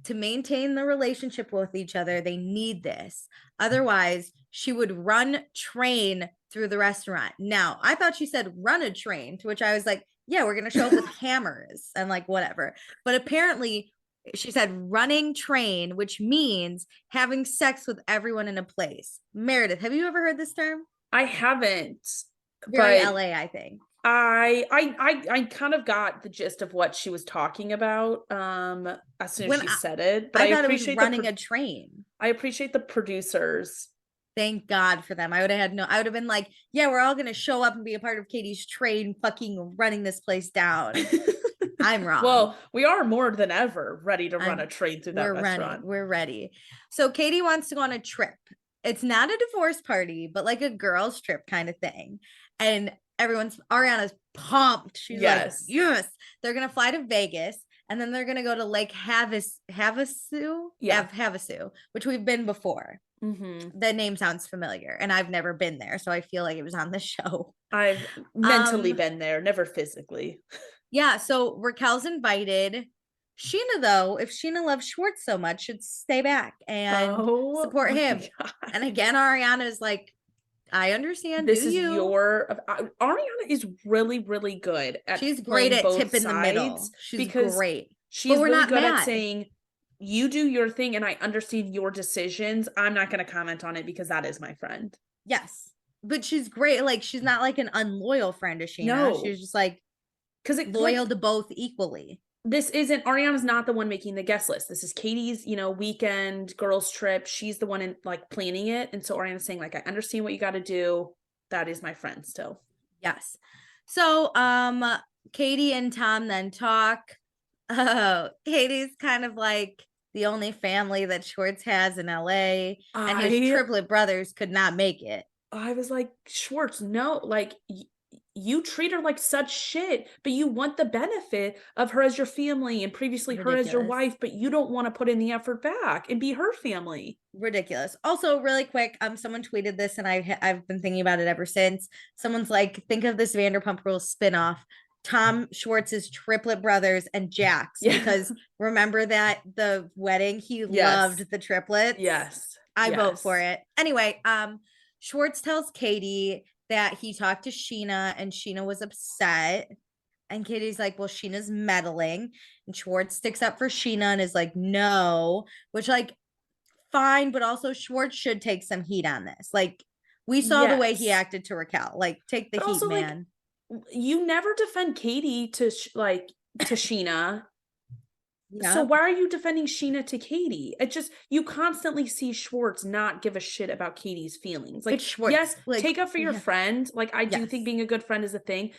to maintain the relationship with each other, they need this. Otherwise, she would run train through the restaurant. Now, I thought she said run a train, to which I was like, yeah, we're going to show up with hammers and like whatever. But apparently, she said running train, which means having sex with everyone in a place. Meredith, have you ever heard this term? I haven't. Very LA, I think. I kind of got the gist of what she was talking about as soon as she said it. But I thought it was running a train. I appreciate the producers. Thank God for them. I would have been like, yeah, we're all gonna show up and be a part of Katie's train fucking running this place down. I'm wrong. Well, we are more than ever ready to run a train through that restaurant. We're ready. So Katie wants to go on a trip. It's not a divorce party, but like a girls' trip kind of thing. And Ariana's pumped. She's like, yes. They're gonna fly to Vegas, and then they're gonna go to Lake Havasu. Yeah, Havasu, which we've been before. The name sounds familiar, and I've never been there, so I feel like it was on the show. I've mentally been there, never physically. Yeah, so Raquel's invited. Scheana, though, if Scheana loves Schwartz so much, should stay back and support him. And again, Ariana's like, I understand. This is Ariana is really, really good at she's great at tip in the middle. She's great. She's really good at saying, you do your thing and I understand your decisions. I'm not going to comment on it because that is my friend. Yes. But she's great. Like, she's not like an unloyal friend to Scheana. No. She's just like, because loyal to both equally. Ariana's not the one making the guest list. This is Katie's, weekend girls trip. She's the one in like planning it. And so Ariana's saying like, I understand what you got to do. That is my friend still. Yes. So, Katie and Tom then talk. Oh, Katie's kind of like the only family that Schwartz has in LA, and his triplet brothers could not make it. I was like, Schwartz, no, like you treat her like such shit, but you want the benefit of her as your family and previously her as your wife, but you don't want to put in the effort back and be her family. Ridiculous. Also, really quick, someone tweeted this and I've been thinking about it ever since. Someone's like, think of this Vanderpump Rules spinoff. Tom Schwartz's triplet brothers and Jax, because remember that the wedding, he loved the triplets. Yes. I vote for it. Anyway, Schwartz tells Katie that he talked to Scheana and Scheana was upset. And Katie's like, well, Sheena's meddling. And Schwartz sticks up for Scheana and is like, no, which like, fine. But also Schwartz should take some heat on this. Like, we saw the way he acted to Raquel. Like, take the heat, man. Like, you never defend Katie to Scheana. Yeah. So why are you defending Scheana to Katie? It just, you constantly see Schwartz not give a shit about Katie's feelings. Like, yes, like, take up for your friend. Like, I do think being a good friend is a thing.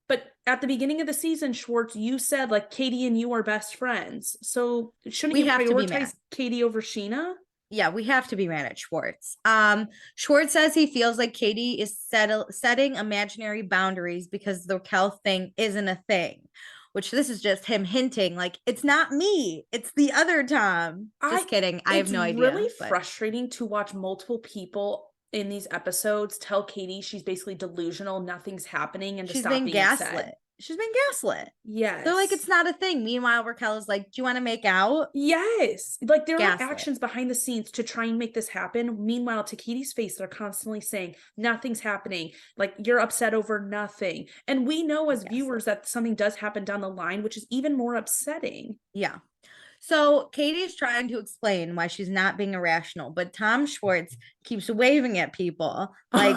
But at the beginning of the season, Schwartz, you said like Katie and you are best friends. So shouldn't you prioritize Katie over Scheana? Yeah, we have to be mad at Schwartz. Schwartz says he feels like Katie is setting imaginary boundaries because the Raquel thing isn't a thing. Which this is just him hinting, like, it's not me, it's the other Tom. Just kidding. I have no idea. It's really frustrating to watch multiple people in these episodes tell Katie she's basically delusional, nothing's happening, and she's been gaslit. She's been gaslit. Yes. They're like, it's not a thing. Meanwhile, Raquel is like, do you want to make out? Yes. Like, there are actions behind the scenes to try and make this happen. Meanwhile, to Katie's face, they're constantly saying, nothing's happening. Like, you're upset over nothing. And we know as viewers that something does happen down the line, which is even more upsetting. Yeah. So Katie's trying to explain why she's not being irrational, but Tom Schwartz keeps waving at people like,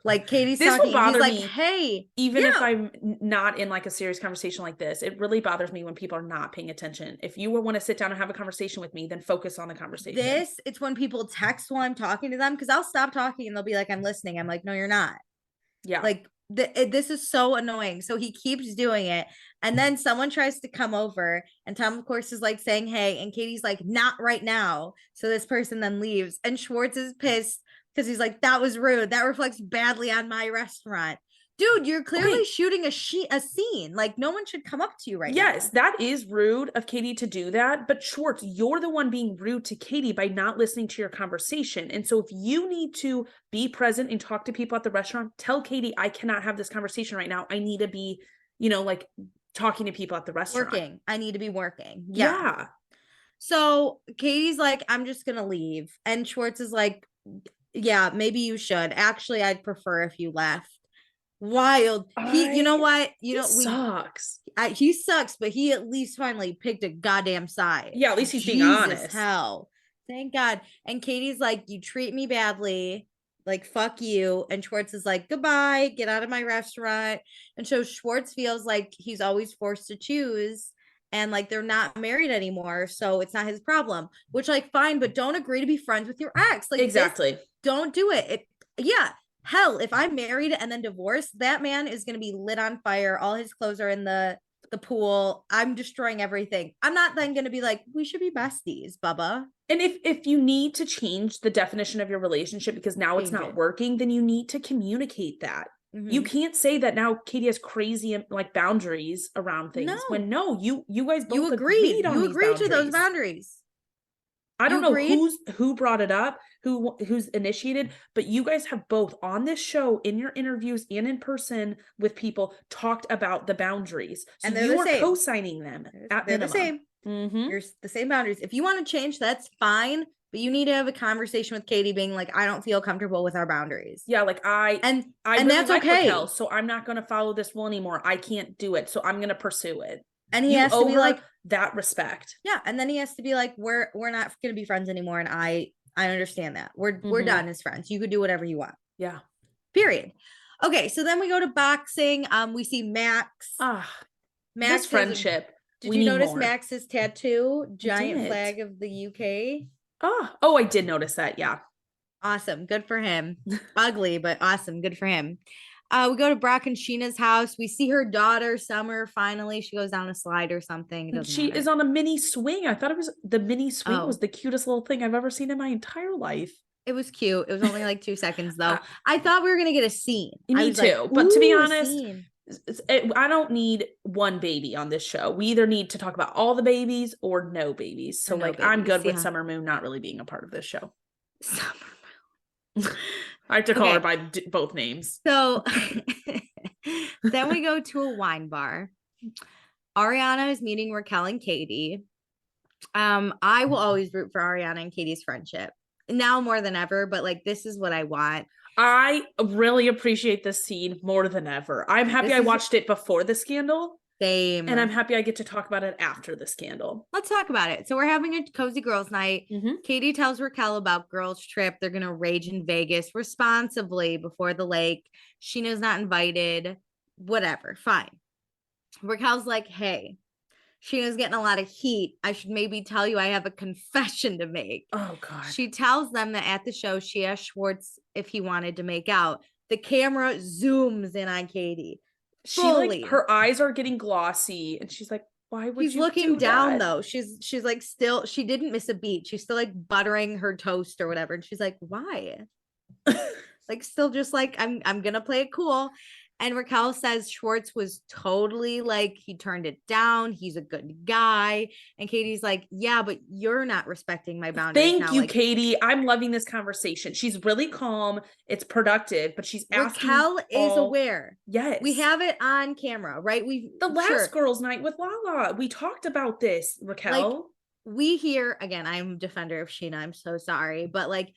like Katie's this talking. Will bother He's me, like, hey, even if I'm not in like a serious conversation like this, it really bothers me when people are not paying attention. If you want to sit down and have a conversation with me, then focus on the conversation. It's when people text while I'm talking to them, because I'll stop talking and they'll be like, I'm listening. I'm like, no, you're not. Yeah. Like, This is so annoying. So he keeps doing it. And then someone tries to come over, and Tom, of course, is like saying, hey, and Katie's like, not right now. So this person then leaves, and Schwartz is pissed because he's like, that was rude. That reflects badly on my restaurant. Dude, you're clearly shooting a scene. Like, no one should come up to you right now. Yes, that is rude of Katie to do that. But Schwartz, you're the one being rude to Katie by not listening to your conversation. And so if you need to be present and talk to people at the restaurant, tell Katie, I cannot have this conversation right now. I need to be, like talking to people at the restaurant. Working. I need to be working. Yeah. So Katie's like, I'm just going to leave. And Schwartz is like, yeah, maybe you should. Actually, I'd prefer if you left. Wild. You know what? Sucks. He sucks, but he at least finally picked a goddamn side. Yeah, at least he's being honest. Hell. Thank God. And Katie's like, you treat me badly. Like, fuck you. And Schwartz is like, goodbye, get out of my restaurant. And so Schwartz feels like he's always forced to choose. And like, they're not married anymore. So it's not his problem, which, like, fine, but don't agree to be friends with your ex. Like, exactly. Don't do it. Yeah. Hell, if I'm married and then divorced, that man is going to be lit on fire. All his clothes are in the pool. I'm destroying everything. I'm not then going to be like, we should be besties, Bubba. And if you need to change the definition of your relationship because now it's not working, then you need to communicate that. Mm-hmm. You can't say that now Katie has crazy like boundaries around things when you guys both agreed on these boundaries. To those boundaries. I don't know who brought it up, who's initiated, but you guys have both on this show, in your interviews and in person with people, talked about the boundaries. So and you are co-signing them. They're the same. Mm-hmm. There's the same boundaries. If you want to change, that's fine. But you need to have a conversation with Katie being like, I don't feel comfortable with our boundaries. Yeah, like I really that's like okay. Raquel, so I'm not going to follow this rule anymore. I can't do it. So I'm going to pursue it. And he has to be like that respect. Yeah. And then he has to be like, we're not going to be friends anymore. And I understand that. We're done as friends. You could do whatever you want. Yeah. Period. Okay. So then we go to boxing. We see Max. Max friendship. Did you notice Max's tattoo? Giant flag of the UK. Oh, I did notice that. Yeah. Awesome. Good for him. Ugly, but awesome. Good for him. We go to Brock and Sheena's house. We see her daughter, Summer, finally. She goes down a slide or something. She is on a mini swing. I thought it was the mini swing was the cutest little thing I've ever seen in my entire life. It was cute. It was only like 2 seconds, though. I thought we were going to get a scene. Me too. Like, but to be honest, I don't need one baby on this show. We either need to talk about all the babies or no babies. So, I'm good with Summer Moon not really being a part of this show. Summer Moon. I have to call her by both names. So then we go to a wine bar. Ariana is meeting Raquel and Katie. I will always root for Ariana and Katie's friendship now more than ever, but like, this is what I want. I really appreciate this scene more than ever. I'm happy I watched it before the scandal. Same. And I'm happy I get to talk about it after the scandal. Let's talk about it. So we're having a cozy girls night. Mm-hmm. Katie tells Raquel about girls trip. They're going to rage in Vegas responsibly before the lake. Sheena's not invited. Whatever. Fine. Raquel's like, hey, Sheena's getting a lot of heat. I should maybe tell you I have a confession to make. Oh, God. She tells them that at the show, she asked Schwartz if he wanted to make out. The camera zooms in on Katie. Her eyes are getting glossy and she's like, why would she's looking down though? She's like, still, she didn't miss a beat. She's still like buttering her toast or whatever. And she's like, why? Like, still just like, I'm gonna play it cool. And Raquel says Schwartz was totally like, he turned it down. He's a good guy. And Katie's like, yeah, but you're not respecting my boundaries. Thank you, Katie. I'm loving this conversation. She's really calm. It's productive, but she's asking. Raquel is aware. Yes. We have it on camera, right? The last girls' night with Lala. We talked about this, Raquel. Like, we hear, again, I'm a defender of Sheena. I'm so sorry. But like,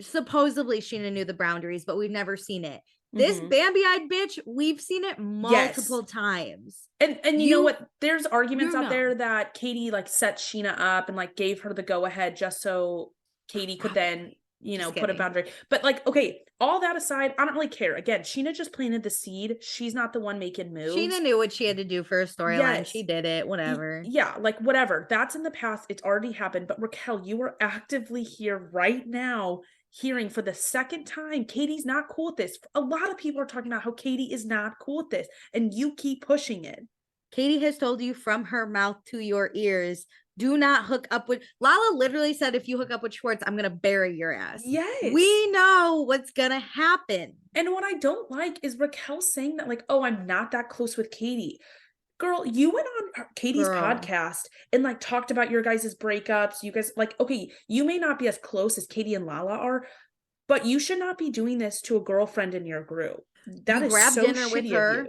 supposedly Sheena knew the boundaries, but we've never seen it. This Bambi-eyed bitch, we've seen it multiple times. And you know what? There's arguments out there that Katie like set Sheena up and like gave her the go ahead just so Katie could then, put a boundary. But like, okay, all that aside, I don't really care. Again, Sheena just planted the seed. She's not the one making moves. Sheena knew what she had to do for a storyline. Yes. She did it, whatever. Yeah, like whatever. That's in the past. It's already happened. But Raquel, you are actively here right now hearing for the second time, Katie's not cool with this. A lot of people are talking about how Katie is not cool with this, and you keep pushing it. Katie has told you from her mouth to your ears, do not hook up with Lala. Literally said, if you hook up with Schwartz, I'm gonna bury your ass. Yes. We know what's gonna happen. And what I don't like is Raquel saying that, like, oh, I'm not that close with Katie. Girl, you went on Katie's podcast and like talked about your guys' breakups. You guys, like, okay, you may not be as close as Katie and Lala are, but you should not be doing this to a girlfriend in your group. That is so dinner with her.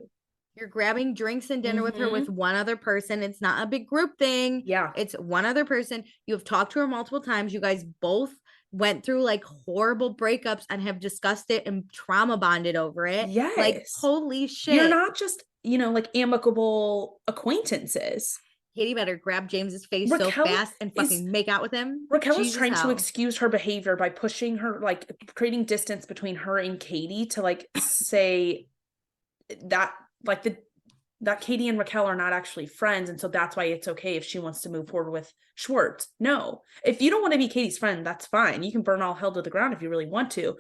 You're grabbing drinks and dinner with her with one other person. It's not a big group thing. Yeah. It's one other person. You have talked to her multiple times. You guys both went through like horrible breakups and have discussed it and trauma bonded over it. Yes. Like, holy shit. You're not just, you know, like amicable acquaintances. Katie better grab James's face so fast and fucking make out with him. Raquel is trying to excuse her behavior by pushing her, like creating distance between her and Katie to like say that like that Katie and Raquel are not actually friends. And so that's why it's okay if she wants to move forward with Schwartz. No, if you don't want to be Katie's friend, that's fine. You can burn all hell to the ground if you really want to,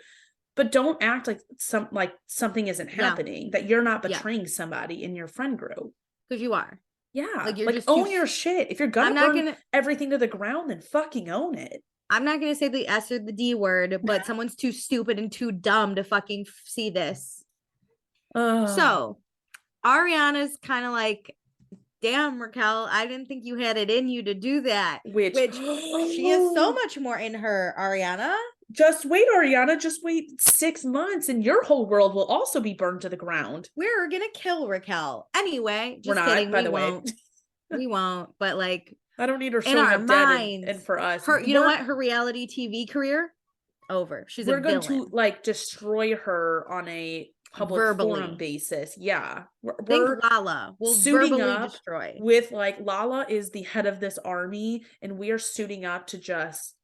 but don't act like something isn't happening, that you're not betraying somebody in your friend group. Because you are. Yeah. Like own your shit. If you're gonna burn everything to the ground, then fucking own it. I'm not going to say the S or the D word, but someone's too stupid and too dumb to fucking see this. So Ariana's kind of like, damn, Raquel, I didn't think you had it in you to do that. Which she has so much more in her, Ariana. Just wait, Ariana. Just wait 6 months and your whole world will also be burned to the ground. We're going to kill Raquel. Anyway, we're not, kidding, by the way. We won't, but like, I don't need her showing up dead and for us. You know what? Her reality TV career, over. She's a villain. We're going to like destroy her on a public forum basis. Yeah. We're Lala. We'll suiting up destroy. With like Lala is the head of this army and we are suiting up to just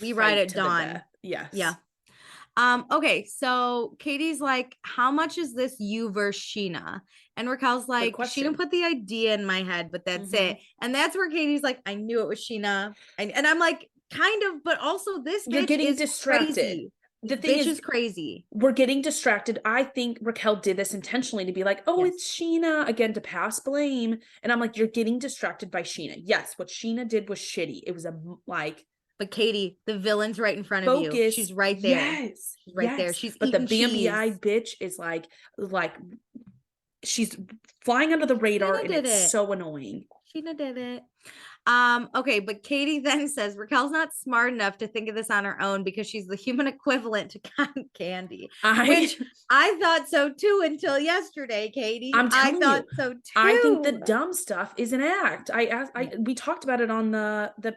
we ride at dawn. Yes. Yeah. Okay, so Katie's like, how much is this you versus Sheena? And Raquel's like, she didn't put the idea in my head, but that's it. And that's where Katie's like, I knew it was Sheena. And I'm like, kind of, but also this you're getting distracted. Crazy. The thing is crazy. We're getting distracted. I think Raquel did this intentionally to be like, oh, it's Sheena again, to pass blame. And I'm like, you're getting distracted by Sheena. Yes, what Sheena did was shitty. It was but Katie, the villain's right in front of you. She's right there. Yes. She's right there. She's but the Bambi-eyed bitch is like she's flying under the radar and it's so annoying. Sheena did it. Okay, but Katie then says Raquel's not smart enough to think of this on her own because she's the human equivalent to cotton candy. Which I thought so too until yesterday, Katie. I thought so too. I think the dumb stuff is an act. We talked about it on the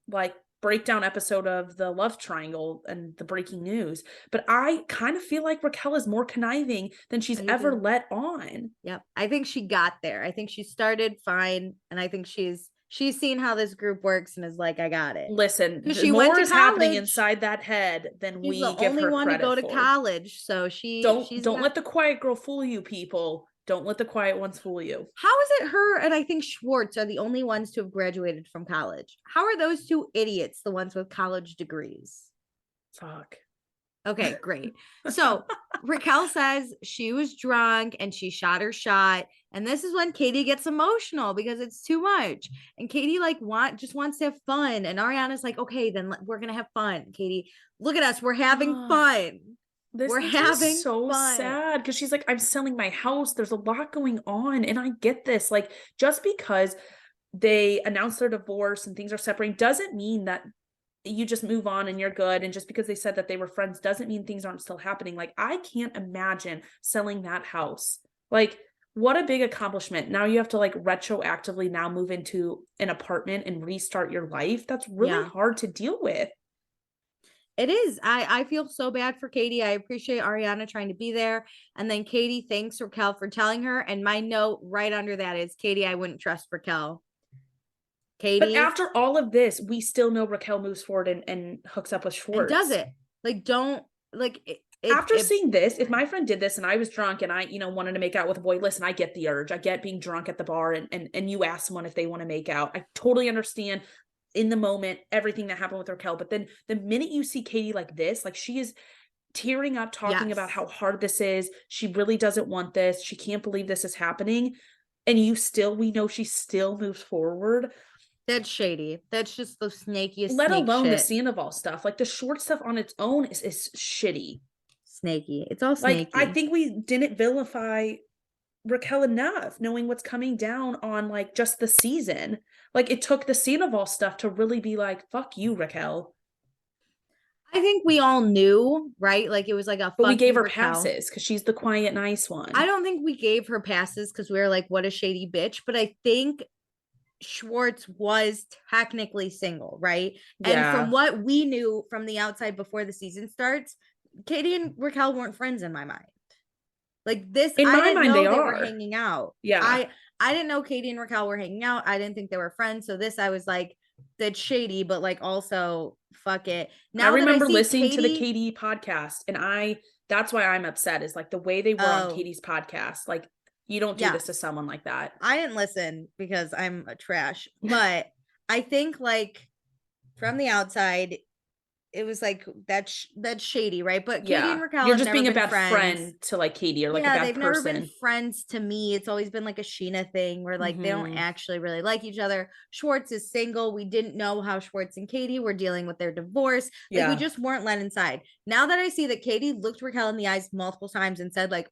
like breakdown episode of the love triangle and the breaking news, but I kind of feel like Raquel is more conniving than she's ever let on. Yep. I think she got there. I think she started fine, and I think she's seen how this group works and is like, I got it. Listen, more is happening inside that head than we give her credit for. She's the only one to go to college, so don't let the quiet girl fool you, people. Don't let the quiet ones fool you. How is it her and I think Schwartz are the only ones to have graduated from college? How are those two idiots the ones with college degrees? Fuck. Okay, great. So Raquel says she was drunk and she shot her shot. And this is when Katie gets emotional because it's too much. And Katie just wants to have fun. And Ariana's like, okay, then we're going to have fun. Katie, look at us. We're having fun. We're having so fun. Sad because she's like, I'm selling my house. There's a lot going on. And I get this. Like, just because they announced their divorce and things are separating doesn't mean that you just move on and you're good. And just because they said that they were friends doesn't mean things aren't still happening. Like, I can't imagine selling that house. Like, what a big accomplishment. Now you have to like retroactively now move into an apartment and restart your life. That's really hard to deal with. It is. I feel so bad for Katie. I appreciate Ariana trying to be there. And then Katie thanks Raquel for telling her. And my note right under that is, Katie, I wouldn't trust Raquel. Katie. But after all of this, we still know Raquel moves forward and hooks up with Schwartz. And does it. Like, don't like after seeing this, if my friend did this and I was drunk and I, wanted to make out with a boy, listen, I get the urge. I get being drunk at the bar and you ask someone if they want to make out. I totally understand. in the moment, everything that happened with Raquel. But then the minute you see Katie like this, like she is tearing up, talking about how hard this is. She really doesn't want this. She can't believe this is happening. And we know she still moves forward. That's shady. That's just the snakiest Let alone shit. the Sandoval stuff. Like the Schwartz stuff on its own is shitty. Snaky. It's all snaky. Like, I think we didn't vilify Raquel enough, knowing what's coming down on like just the season. Like it took the Sandoval stuff to really be like, fuck you, Raquel. I think we all knew, right? Like it was like but we gave her Raquel. passes because she's the quiet, nice one. I don't think we gave her passes because we were like, what a shady bitch. But I think Schwartz was technically single, right? And from what we knew from the outside before the season starts, Katie and Raquel weren't friends in my mind. Like this, in my mind, they were hanging out. Yeah. I didn't know Katie and Raquel were hanging out. I didn't think they were friends. So this, I was like, that's shady, but like also fuck it. Now I remember listening to the Katie podcast, and that's why I'm upset, is like the way they were on Katie's podcast. Like, you don't do this to someone like that. I didn't listen because I'm a trash, but I think like from the outside, it was like that's shady, right? But Katie and Raquel, you're just being a bad friend to like Katie, or like a bad they've person. Never been friends to me. It's always been like a Sheena thing where like they don't actually really like each other. Schwartz is single. We didn't know how Schwartz and Katie were dealing with their divorce. Like we just weren't let inside. Now that I see that Katie looked Raquel in the eyes multiple times and said like,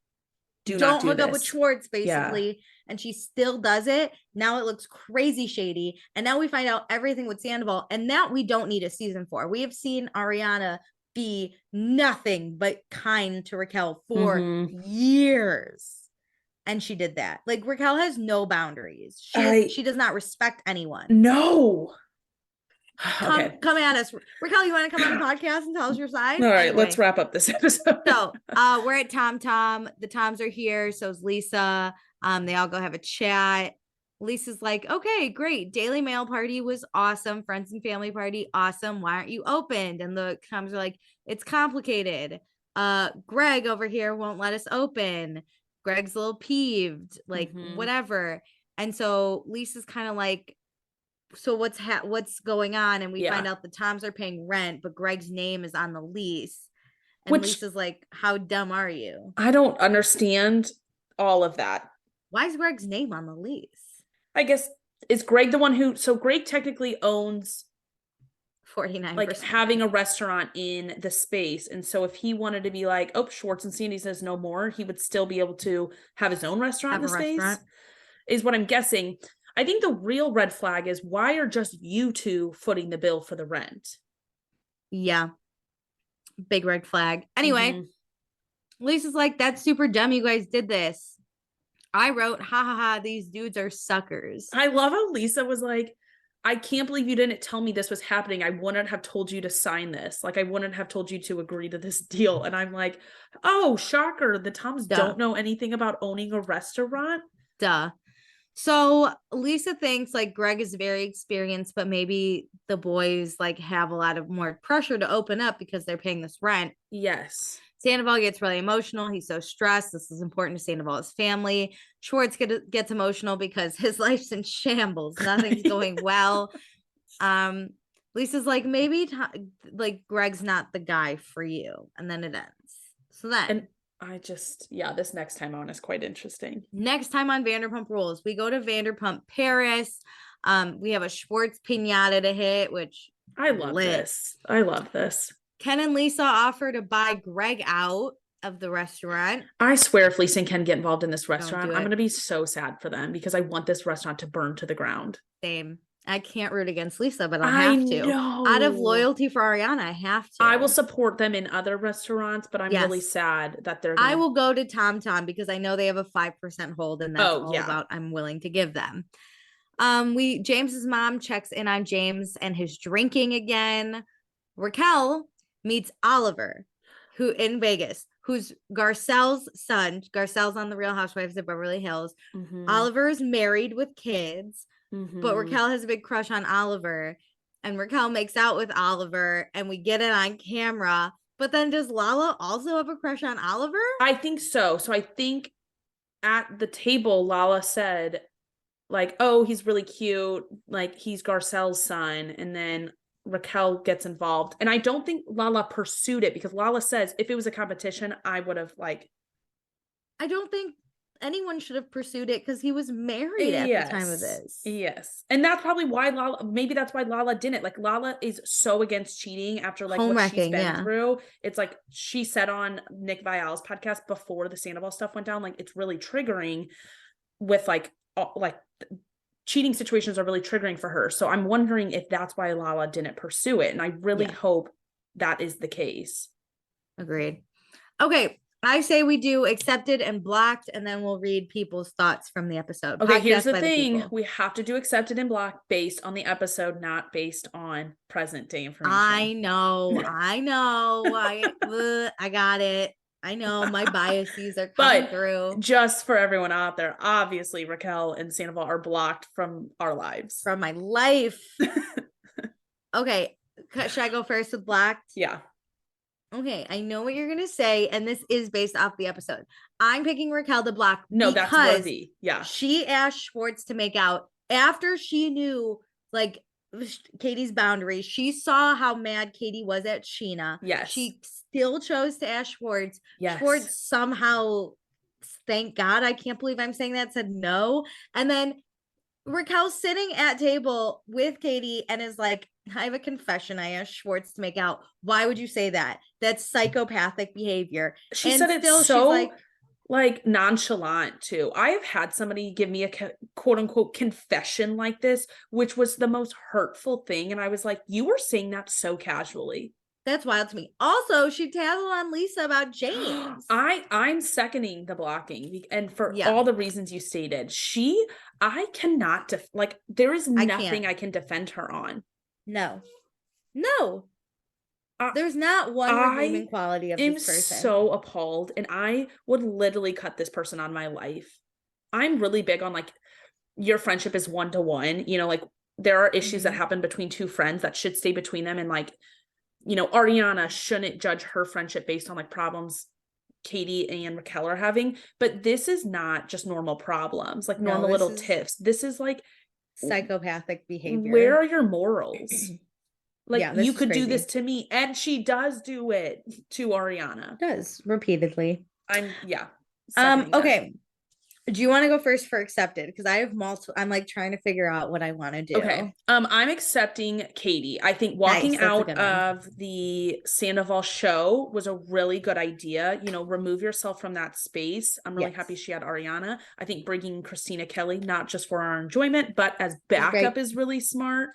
don't hook up with Schwartz, basically. And she still does it. Now it looks crazy shady. And now we find out everything with Sandoval. And that we don't need a season for. We have seen Ariana be nothing but kind to Raquel for years. And she did that. Like Raquel has no boundaries. She does not respect anyone. No. Come at us. Raquel, you want to come on the podcast and tell us your side? All right, let's wrap up this episode. So we're at Tom. The Toms are here. So is Lisa. They all go have a chat. Lisa's like, okay, great. Daily Mail party was awesome. Friends and family party, awesome. Why aren't you opened? And the Toms are like, it's complicated. Greg over here won't let us open. Greg's a little peeved, like whatever. And so Lisa's kind of like, so what's going on? And we find out the Toms are paying rent, but Greg's name is on the lease. And Lisa's like, how dumb are you? I don't understand all of that. Why is Greg's name on the lease? I guess, is Greg the one who, so Greg technically owns 49%. Like having a restaurant in the space. And so if he wanted to be like, oh, Schwartz and Sandy says no more, he would still be able to have his own restaurant in the space, is what I'm guessing. I think the real red flag is, why are just you two footing the bill for the rent? Yeah. Big red flag. Anyway, Lisa's like, that's super dumb. You guys did this. I wrote, ha ha ha, these dudes are suckers. I love how Lisa was like, I can't believe you didn't tell me this was happening. I wouldn't have told you to sign this. Like, I wouldn't have told you to agree to this deal. And I'm like, oh, shocker. The Toms don't know anything about owning a restaurant. Duh. So Lisa thinks like Greg is very experienced, but maybe the boys like have a lot of more pressure to open up because they're paying this rent. Yes. Sandoval gets really emotional. He's so stressed. This is important to Sandoval's family. Schwartz gets emotional because his life's in shambles. Nothing's going well. Lisa's like, maybe like Greg's not the guy for you. And then it ends. So then. And I just, this next time on is quite interesting. Next time on Vanderpump Rules, we go to Vanderpump Paris. We have a Schwartz pinata to hit, which I love this. I love this. Ken and Lisa offer to buy Greg out of the restaurant. I swear if Lisa and Ken get involved in this restaurant, I'm going to be so sad for them because I want this restaurant to burn to the ground. Same. I can't root against Lisa, but I'll have to. Out of loyalty for Ariana, I have to. I will support them in other restaurants, but I'm really sad that they're I will go to Tom Tom because I know they have a 5% hold, and that's all about I'm willing to give them. James's mom checks in on James and his drinking again. Raquel meets Oliver, who in Vegas, who's Garcelle's son. Garcelle's on the Real Housewives of Beverly Hills. Oliver is married with kids. But Raquel has a big crush on Oliver, and Raquel makes out with Oliver, and we get it on camera. But then does Lala also have a crush on Oliver? I think so. So I think at the table, Lala said, like, oh, he's really cute, like he's Garcelle's son, and then Raquel gets involved. And I don't think Lala pursued it, because Lala says if it was a competition, I would have like. I don't think anyone should have pursued it because he was married at the time of this. Yes. And that's probably why maybe that's why Lala didn't. Like, Lala is so against cheating after like what she's been through. It's like she said on Nick Vial's podcast before the Sandoval stuff went down, like it's really triggering with like cheating situations are really triggering for her. So I'm wondering if that's why Lala didn't pursue it. And I really hope that is the case. Agreed. Okay. I say we do accepted and blocked, and then we'll read people's thoughts from the episode. Okay, here's the thing. We have to do accepted and blocked based on the episode, not based on present day information. I know. I got it. I know my biases are coming through. Just for everyone out there, obviously Raquel and Sandoval are blocked from our lives. From my life. Okay. Should I go first with blocked? Yeah. Okay, I know what you're going to say, and this is based off the episode. I'm picking Raquel to block that's worthy. Yeah. She asked Schwartz to make out after she knew, like, Katie's boundaries. She saw how mad Katie was at Sheena. Yes. She still chose to ask Schwartz. Yes. Schwartz somehow, thank God, I can't believe I'm saying that, said no. And then Raquel's sitting at table with Katie and is like, I have a confession. I asked Schwartz to make out. Why would you say that? That's psychopathic behavior. She said it so like nonchalant too. I have had somebody give me a quote unquote confession like this, which was the most hurtful thing. And I was like, you were saying that so casually. That's wild to me. Also, she tattled on Lisa about James. I'm seconding the blocking, and for all the reasons you stated. I cannot there is nothing I can defend her on. No. There's not one redeeming quality of this person. I'm so appalled, and I would literally cut this person on my life. I'm really big on like your friendship is 1-to-1. You know, like there are issues that happen between two friends that should stay between them, and like, you know, Ariana shouldn't judge her friendship based on like problems Katie and Raquel are having. But this is not just normal problems, like normal little tiffs. This is like psychopathic behavior. Where are your morals? Like, you could do this to me, and she does do it to Ariana. Does repeatedly. Okay. Do you want to go first for accepted? Because I have multiple. I'm like trying to figure out what I want to do. Okay. I'm accepting Katie. I think walking out of the Sandoval show was a really good idea. You know, remove yourself from that space. I'm really happy she had Ariana. I think bringing Christina Kelly, not just for our enjoyment, but as backup, is really smart.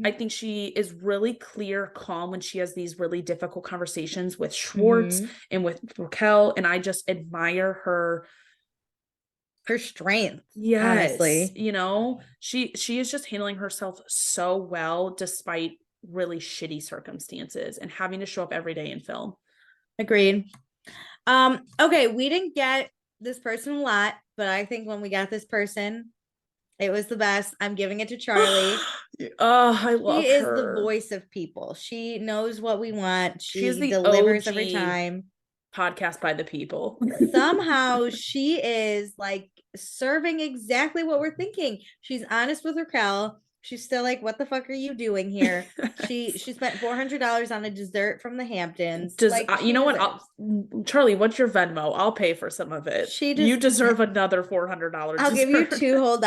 I think she is really clear, calm when she has these really difficult conversations with Schwartz and with Raquel. And I just admire her strength. Yes. Honestly. You know, she is just handling herself so well despite really shitty circumstances and having to show up every day in film. Agreed. Okay, we didn't get this person a lot, but I think when we got this person, it was the best. I'm giving it to Charlie. I love her. She is the voice of people. She knows what we want. She delivers every time. Podcast by the people. Somehow she is like serving exactly what we're thinking. She's honest with Raquel. She's still like, what the fuck are you doing here? She spent $400 on a dessert from the Hamptons. You know what? Charlie, what's your Venmo? I'll pay for some of it. You deserve another $400. I'll give you $2 whole,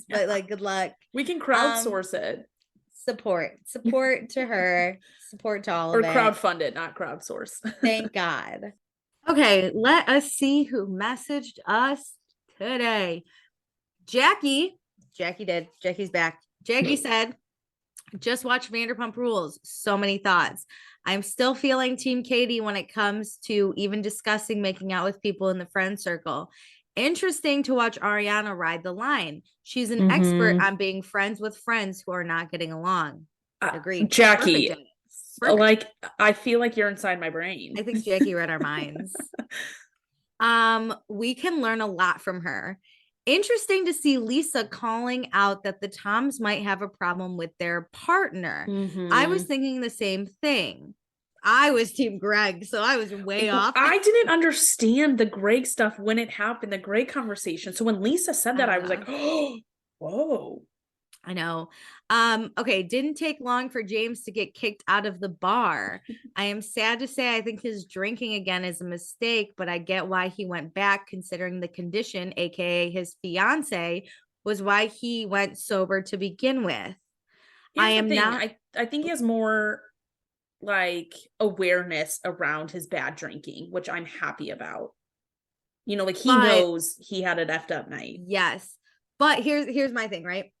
but like, good luck. We can crowdsource it. Support to her. Support to all of it. Or crowdfund it, not crowdsource. Thank God. Okay, let us see who messaged us today. Jackie's back. Jackie said, just watch Vanderpump Rules. So many thoughts. I'm still feeling Team Katie when it comes to even discussing making out with people in the friend circle. Interesting to watch Ariana ride the line. She's an expert on being friends with friends who are not getting along. Agreed. Jackie, perfect. Like, I feel like you're inside my brain. I think Jackie read our minds. We can learn a lot from her. Interesting to see Lisa calling out that the Toms might have a problem with their partner. I was thinking the same thing. I was Team Greg, so I was way off. I didn't understand the Greg stuff when it happened, the Greg conversation. So when Lisa said that, I was like, oh, Whoa. I know. Okay, didn't take long for James to get kicked out of the bar. I am sad to say I think his drinking again is a mistake, but I get why he went back considering the condition, aka his fiance, was why he went sober to begin with. Here's the thing. I think he has more like awareness around his bad drinking, which I'm happy about. You know, like he knows he had an effed up night. Yes. But here's my thing, right?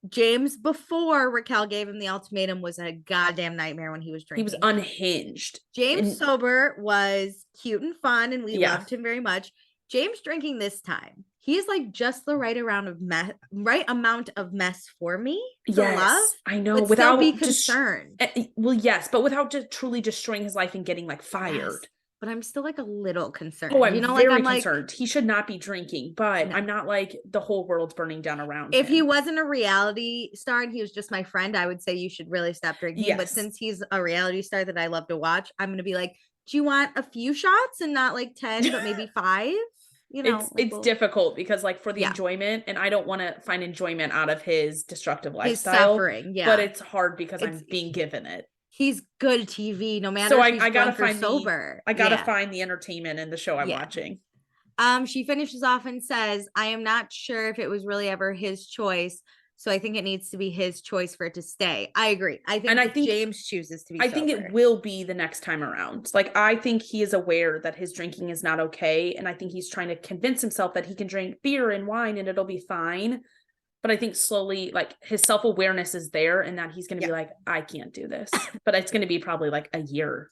James, before Raquel gave him the ultimatum, was a goddamn nightmare when he was drinking. He was unhinged. James sober was cute and fun, and we loved him very much. James drinking this time, he's like just the right amount of mess for me to love. I know. But without be concerned. Well, yes, but without just truly destroying his life and getting like fired. Yes. But I'm still like a little concerned. Oh, I'm very concerned. He should not be drinking, but no. I'm not like the whole world's burning down around him. If he wasn't a reality star and he was just my friend, I would say you should really stop drinking. Yes. But since he's a reality star that I love to watch, I'm going to be like, do you want a few shots and not like 10, but maybe 5? You know, it's difficult because like for the enjoyment, and I don't want to find enjoyment out of his destructive lifestyle. His suffering, but it's hard because I'm being given it. He's good TV, no matter if he's I gotta find sober. I gotta find the entertainment in the show I'm watching. She finishes off and says, I am not sure if it was really ever his choice. So I think it needs to be his choice for it to stay. I agree. I think James chooses to be sober. think it will be the next time around. Like, I think he is aware that his drinking is not okay. And I think he's trying to convince himself that he can drink beer and wine and it'll be fine. But I think slowly, like, his self-awareness is there and that he's going to be like, I can't do this. But it's going to be probably like a year.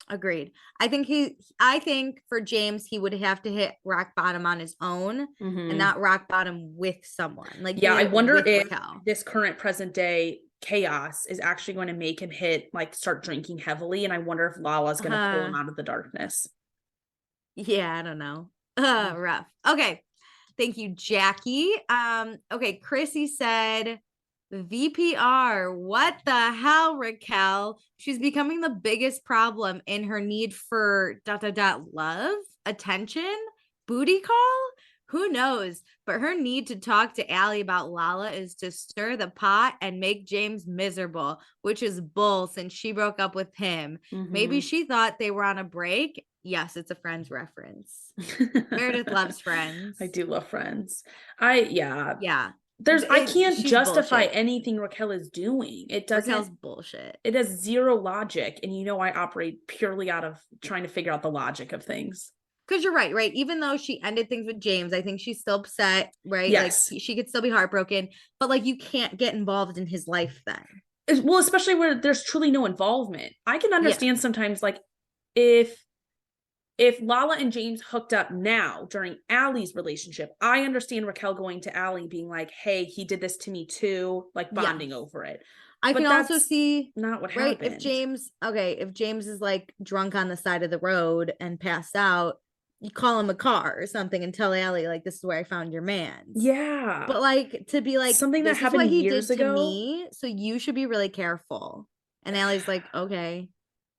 Agreed. I think for James, he would have to hit rock bottom on his own and not rock bottom with someone. Like, I wonder if this current present day chaos is actually going to make him start drinking heavily. And I wonder if Lala's going to pull him out of the darkness. Yeah, I don't know. Rough. Okay. Thank you, Jackie. Okay, Chrissy said, VPR, what the hell, Raquel? She's becoming the biggest problem in her need for ... love, attention, booty call? Who knows? But her need to talk to Allie about Lala is to stir the pot and make James miserable, which is bull since she broke up with him. Maybe she thought they were on a break. Yes, it's a Friends reference. Meredith loves Friends. I do love Friends. I can't justify anything Raquel is doing. It doesn't. Raquel's bullshit. It has zero logic. And I operate purely out of trying to figure out the logic of things. Because you're right? Even though she ended things with James, I think she's still upset, right? Yes. Like, she could still be heartbroken, but like, you can't get involved in his life then. Well, especially where there's truly no involvement. I can understand sometimes, like, if Lala and James hooked up now during Allie's relationship, I understand Raquel going to Allie being like, hey, he did this to me too, like bonding over it. I can also see not what happened. If James is like drunk on the side of the road and passed out, you call him a car or something and tell Allie, like, this is where I found your man. Yeah. But like, to be like, something that happened years ago, to me, so you should be really careful. And Allie's like, okay.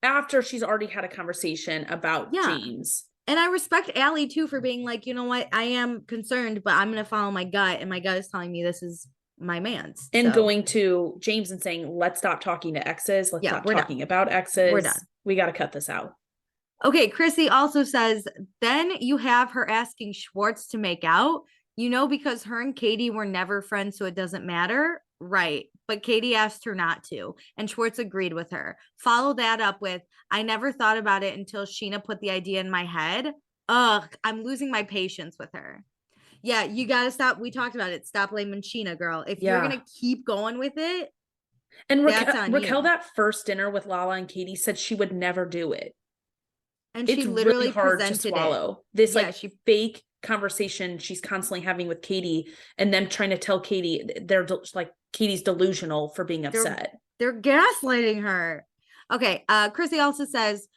After she's already had a conversation about James. And I respect Allie too for being like, you know what, I am concerned, but I'm going to follow my gut. And my gut is telling me this is my man's. And going to James and saying, let's stop talking to exes. Let's stop talking about exes. We're done. We got to cut this out. Okay. Chrissy also says, then you have her asking Schwartz to make out, because her and Katie were never friends. So it doesn't matter. Right. But Katie asked her not to, and Schwartz agreed with her. Follow that up with, I never thought about it until Sheena put the idea in my head. Ugh, I'm losing my patience with her. Yeah, you got to stop. We talked about it. Stop blaming Sheena, girl. If you're going to keep going with it. And Raquel, that first dinner with Lala and Katie said she would never do it. And she literally really hard presented to swallow. This fake conversation she's constantly having with Katie, and them trying to tell Katie they're like Katie's delusional for being upset. They're gaslighting her. Okay. Chrissy also says,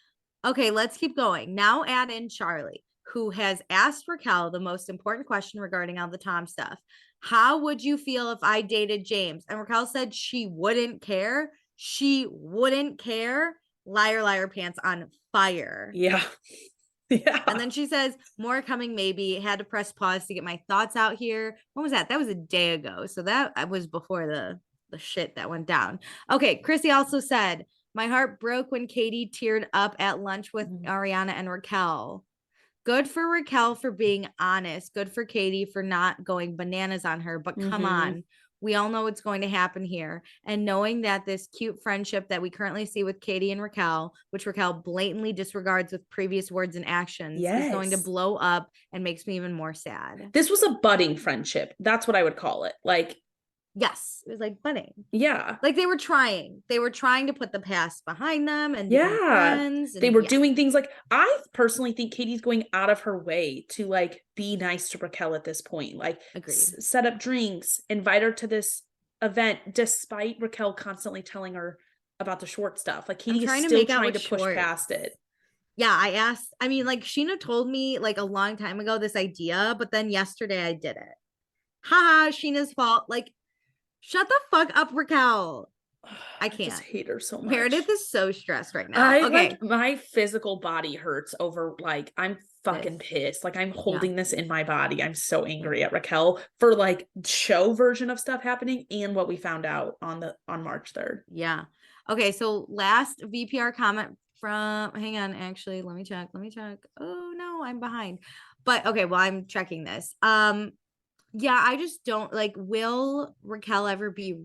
okay, let's keep going. Now add in Charlie, who has asked Raquel the most important question regarding all the Tom stuff. How would you feel if I dated James? And Raquel said she wouldn't care. She wouldn't care. Liar, liar, pants on fire. Yeah. Yeah. And then she says, more coming maybe. Had to press pause to get my thoughts out here. When was that? That was a day ago. So that was before the shit that went down. Okay, Chrissy also said, my heart broke when Katie teared up at lunch with Ariana and Raquel. Good for Raquel for being honest. Good for Katie for not going bananas on her. But come on. We all know what's going to happen here. And knowing that this cute friendship that we currently see with Katie and Raquel, which Raquel blatantly disregards with previous words and actions, is going to blow up and makes me even more sad. This was a budding friendship. That's what I would call it. Like, yes, it was like budding. Yeah. Like they were trying to put the past behind them and become friends. And they were doing things like, I personally think Katie's going out of her way to like be nice to Raquel at this point. Like set up drinks, invite her to this event, despite Raquel constantly telling her about the Schwartz stuff. Like Katie is still trying to push past it. Yeah, I mean, like Sheena told me like a long time ago this idea, but then yesterday I did it. Haha, Sheena's fault. Like, shut the fuck up, Raquel. I can't. I just hate her so much. Meredith is so stressed right now. Like my physical body hurts over like I'm fucking pissed. Like I'm holding this in my body. I'm so angry at Raquel for like show version of stuff happening and what we found out on March 3rd. Yeah. Okay, so last VPR comment from hang on, actually, let me check. Oh no, I'm behind. But okay, well, I'm checking this. Yeah, I just don't like, will Raquel ever be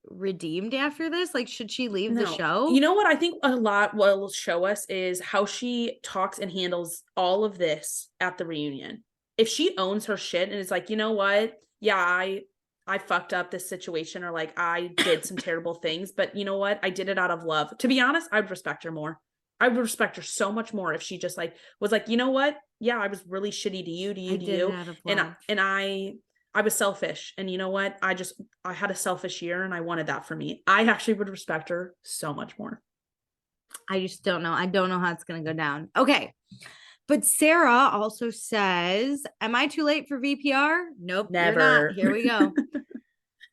redeemed after this? Like, should she leave the show? You know what I think a lot will show us is how she talks and handles all of this at the reunion. If she owns her shit and is like, you know what, yeah, I fucked up this situation, or like I did some terrible things, but you know what, I did it out of love. To be honest, I'd respect her more. I would respect her so much more if she just like was like, you know what, yeah, I was really shitty to you, and I was selfish, and you know what, I had a selfish year and I wanted that for me. I actually would respect her so much more. I just don't know. I don't know how it's gonna go down. Okay, but Sarah also says, am I too late for VPR? Nope, never. You're not. Here we go.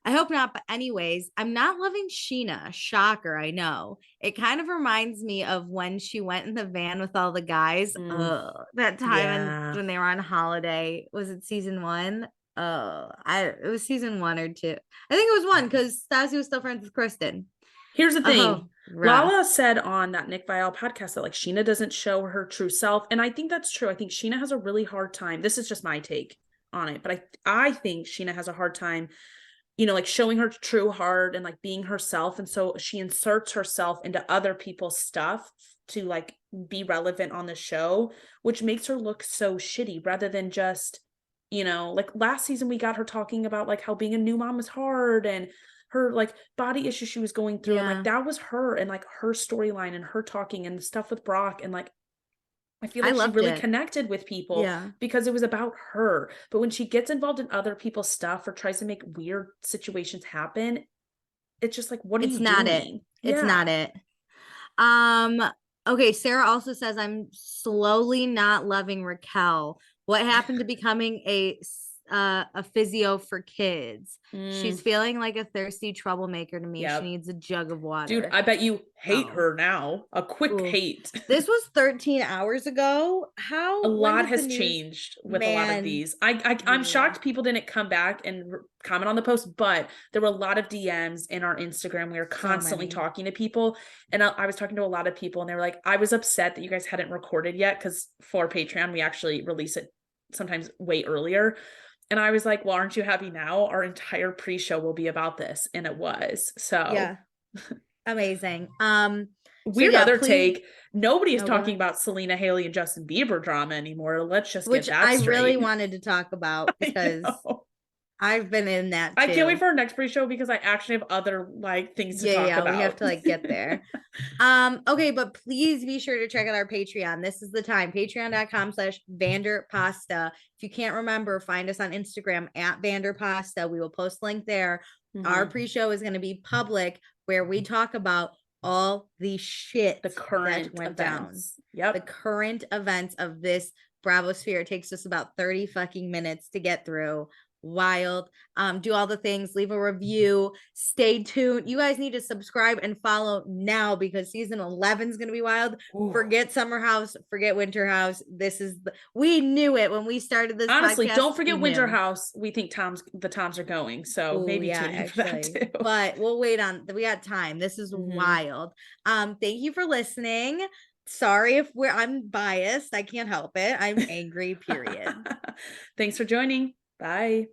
I hope not. But anyways, I'm not loving Sheena. Shocker, I know. It kind of reminds me of when she went in the van with all the guys. That time when they were on holiday. Was it season 1? It was season 1 or 2. I think it was 1 because Stassi was still friends with Kristen. Here's the thing. Lala said on that Nick Viall podcast that like Sheena doesn't show her true self. And I think that's true. I think Sheena has a really hard time. This is just my take on it. But I think Sheena has a hard time, you know, like showing her true heart and like being herself. And so she inserts herself into other people's stuff to like be relevant on the show, which makes her look so shitty rather than just, you know, like last season we got her talking about like how being a new mom is hard and her like body issues she was going through. And like that was her and like her storyline and her talking and the stuff with Brock. And like I feel like she really connected with people because it was about her. But when she gets involved in other people's stuff or tries to make weird situations happen, it's just like, what are you doing? It's not it. Okay, Sarah also says, I'm slowly not loving Raquel. What happened to becoming a physio for kids? She's feeling like a thirsty troublemaker to me. She needs a jug of water. Dude, I bet you hate her now. A quick hate. This was 13 hours ago. A lot has changed with a lot of these. I'm shocked people didn't come back and comment on the post, but there were a lot of DMs in our Instagram. We were constantly talking to people, and I was talking to a lot of people, and they were like, I was upset that you guys hadn't recorded yet, because for Patreon we actually release it sometimes way earlier. And I was like, well, aren't you happy now? Our entire pre-show will be about this. And it was. So yeah. Amazing. Weird take. Nobody is talking about Selena, Haley, and Justin Bieber drama anymore. Let's just get that straight. I really wanted to talk about because I've been in that too. I can't wait for our next pre-show because I actually have other like things to talk about. We have to like get there. Okay, but please be sure to check out our Patreon. This is the time. Patreon.com/Vanderpasta. If you can't remember, find us on Instagram at Vanderpasta. We will post link there. Our pre-show is going to be public, where we talk about all the shit, the current that went events. down. The current events of this Bravo sphere. It takes us about 30 fucking minutes to get through. wild. Do all the things, leave a review, stay tuned. You guys need to subscribe and follow now because season 11 is going to be wild. Ooh. Forget Summer House, forget Winter House. We knew it when we started this. Honestly, podcast, don't forget Winter House. We think the Toms are going, so maybe tune in for that too. But we'll wait on. We got time. This is wild. Thank you for listening. Sorry if I'm biased. I can't help it. I'm angry. Period. Thanks for joining. Bye.